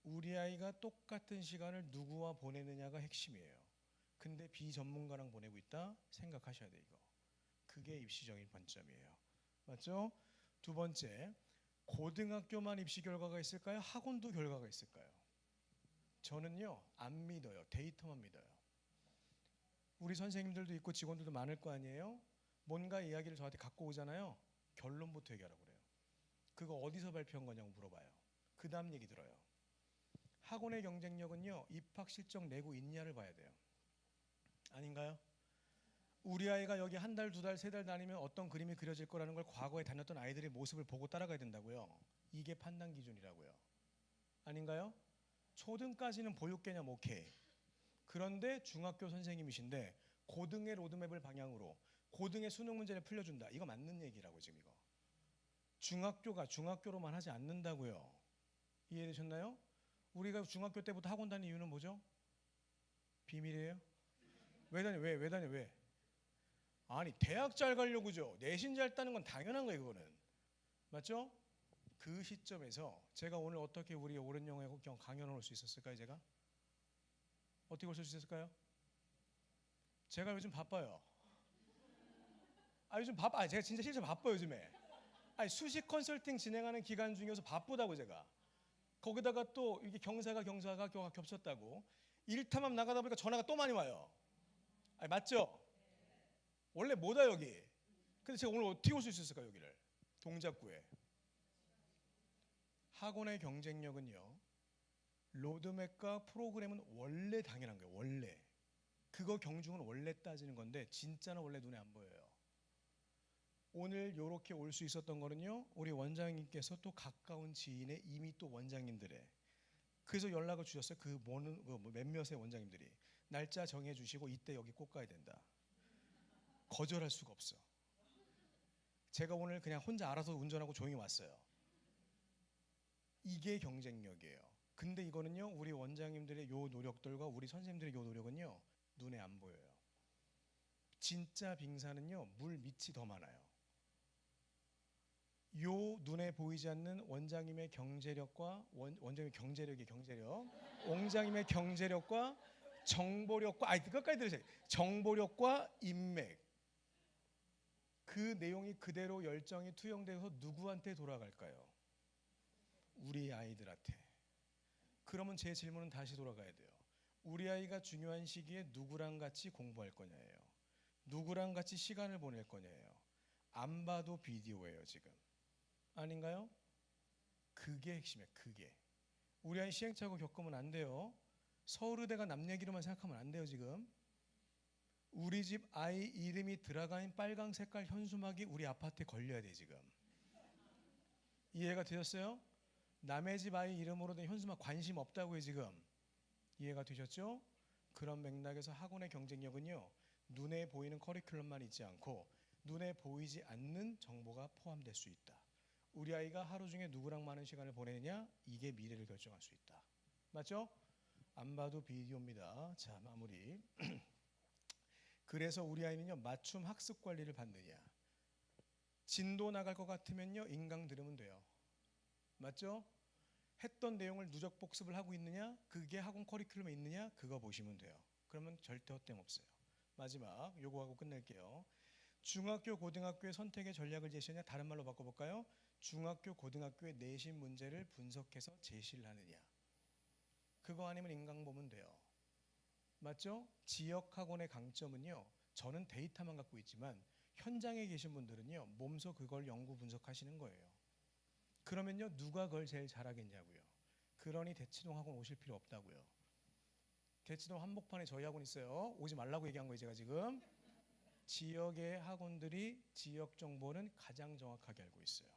Speaker 1: 우리 아이가 똑같은 시간을 누구와 보내느냐가 핵심이에요. 근데 비전문가랑 보내고 있다 생각하셔야 돼 이거. 그게 입시적인 관점이에요. 맞죠? 두 번째, 고등학교만 입시 결과가 있을까요? 학원도 결과가 있을까요? 저는요 안 믿어요. 데이터만 믿어요. 우리 선생님들도 있고 직원들도 많을 거 아니에요. 뭔가 이야기를 저한테 갖고 오잖아요. 결론부터 얘기하라고 그래요. 그거 어디서 발표한 거냐고 물어봐요. 그 다음 얘기 들어요. 학원의 경쟁력은요 입학 실적 내고 있냐를 봐야 돼요. 아닌가요? 우리 아이가 여기 한 달, 두 달, 세 달 다니면 어떤 그림이 그려질 거라는 걸 과거에 다녔던 아이들의 모습을 보고 따라가야 된다고요. 이게 판단 기준이라고요. 아닌가요? 초등까지는 보육 개념 오케이. 그런데 중학교 선생님이신데 고등의 로드맵을 방향으로 고등의 수능 문제를 풀려준다. 이거 맞는 얘기라고 지금 이거. 중학교가 중학교로만 하지 않는다고요. 이해되셨나요? 우리가 중학교 때부터 학원 다니는 이유는 뭐죠? 비밀이에요? 왜 다녀? 아니 대학 잘 가려고죠. 내신 잘 따는 건 당연한 거예요. 그거는. 맞죠? 그 시점에서 제가 오늘 어떻게 우리 옳은 영어의 강연을 올 수 있었을까요? 제가? 어떻게 올 수 있었을까요? 제가 요즘 바빠요. 요즘 제가 진짜 실제 바빠요 요즘에. 수식 컨설팅 진행하는 기간 중에서 바쁘다고 제가. 거기다가 또 이게 경사가 겹쳤다고. 일탐함 나가다 보니까 전화가 또 많이 와요. 맞죠? 원래 못 와 여기. 근데 제가 오늘 어떻게 올 수 있었을까요 여기를? 동작구에. 학원의 경쟁력은요. 로드맵과 프로그램은 원래 당연한 거예요. 원래. 그거 경중은 원래 따지는 건데 진짜는 원래 눈에 안 보여요. 오늘 이렇게 올 수 있었던 거는요. 우리 원장님께서 또 가까운 지인의 이미 또 원장님들의 그래서 연락을 주셨어요. 몇몇의 원장님들이 날짜 정해 주시고 이때 여기 꼭 가야 된다. 거절할 수가 없어. 제가 오늘 그냥 혼자 알아서 운전하고 조용히 왔어요. 이게 경쟁력이에요. 근데 이거는요. 우리 원장님들의 요 노력들과 우리 선생님들의 요 노력은요. 눈에 안 보여요. 진짜 빙산은요. 물 밑이 더 많아요. 요 눈에 보이지 않는 원장님의 경제력과 원장님의 경제력, 원장님의 경제력과 정보력과 끝까지 들으세요. 정보력과 인맥. 그 내용이 그대로 열정이 투영돼서 누구한테 돌아갈까요? 우리 아이들한테. 그러면 제 질문은 다시 돌아가야 돼요. 우리 아이가 중요한 시기에 누구랑 같이 공부할 거냐예요. 누구랑 같이 시간을 보낼 거냐예요. 안 봐도 비디오예요 지금. 아닌가요? 그게 핵심이에요. 그게. 우리 아이 시행착오 겪으면 안 돼요. 서울의대가 남 얘기로만 생각하면 안 돼요 지금. 우리 집 아이 이름이 들어간 빨강 색깔 현수막이 우리 아파트에 걸려야 돼 지금. 이해가 되셨어요? 남의 집 아이 이름으로 된 현수막 관심 없다고요 지금. 이해가 되셨죠? 그런 맥락에서 학원의 경쟁력은요, 눈에 보이는 커리큘럼만 있지 않고 눈에 보이지 않는 정보가 포함될 수 있다. 우리 아이가 하루 중에 누구랑 많은 시간을 보내느냐, 이게 미래를 결정할 수 있다. 맞죠? 안 봐도 비디오입니다. 자, 마무리. 그래서 우리 아이는요, 맞춤 학습 관리를 받느냐, 진도 나갈 것 같으면요 인강 들으면 돼요. 맞죠? 했던 내용을 누적 복습을 하고 있느냐, 그게 학원 커리큘럼에 있느냐, 그거 보시면 돼요. 그러면 절대 헛됨 없어요. 마지막 요거 하고 끝낼게요. 중학교 고등학교의 선택의 전략을 제시하냐, 다른 말로 바꿔볼까요? 중학교 고등학교의 내신 문제를 분석해서 제시를 하느냐. 그거 아니면 인강 보면 돼요. 맞죠? 지역 학원의 강점은요, 저는 데이터만 갖고 있지만 현장에 계신 분들은요 몸소 그걸 연구 분석하시는 거예요. 그러면요 누가 그걸 제일 잘하겠냐고요. 그러니 대치동 학원 오실 필요 없다고요. 대치동 한복판에 저희 학원 있어요. 오지 말라고 얘기한 거예요 제가 지금. 지역의 학원들이 지역 정보는 가장 정확하게 알고 있어요.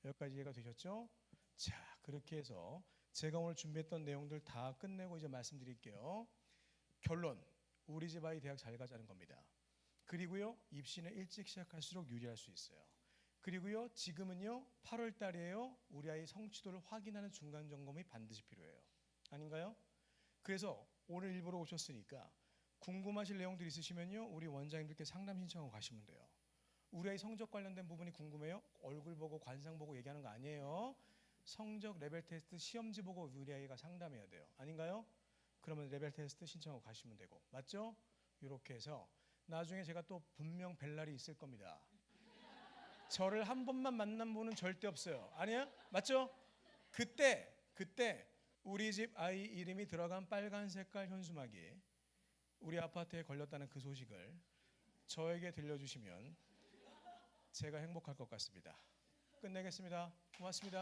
Speaker 1: 여기까지 이해가 되셨죠? 자, 그렇게 해서 제가 오늘 준비했던 내용들 다 끝내고 이제 말씀드릴게요. 결론, 우리 집 아이 대학 잘 가자는 겁니다. 그리고요 입시는 일찍 시작할수록 유리할 수 있어요. 그리고요 지금은요 8월 달이에요. 우리 아이 성취도를 확인하는 중간 점검이 반드시 필요해요. 아닌가요? 그래서 오늘 일부러 오셨으니까 궁금하실 내용들 있으시면요 우리 원장님들께 상담 신청하고 가시면 돼요. 우리 아이 성적 관련된 부분이 궁금해요? 얼굴 보고 관상 보고 얘기하는 거 아니에요. 성적 레벨 테스트 시험지 보고 우리 아이가 상담해야 돼요. 아닌가요? 그러면 레벨 테스트 신청하고 가시면 되고. 맞죠? 이렇게 해서 나중에 제가 또 분명 뵐 날이 있을 겁니다. 저를 한 번만 만난 분은 절대 없어요. 아니야? 맞죠? 그때 우리 집 아이 이름이 들어간 빨간 색깔 현수막이 우리 아파트에 걸렸다는 그 소식을 저에게 들려주시면 제가 행복할 것 같습니다. 끝내겠습니다. 고맙습니다.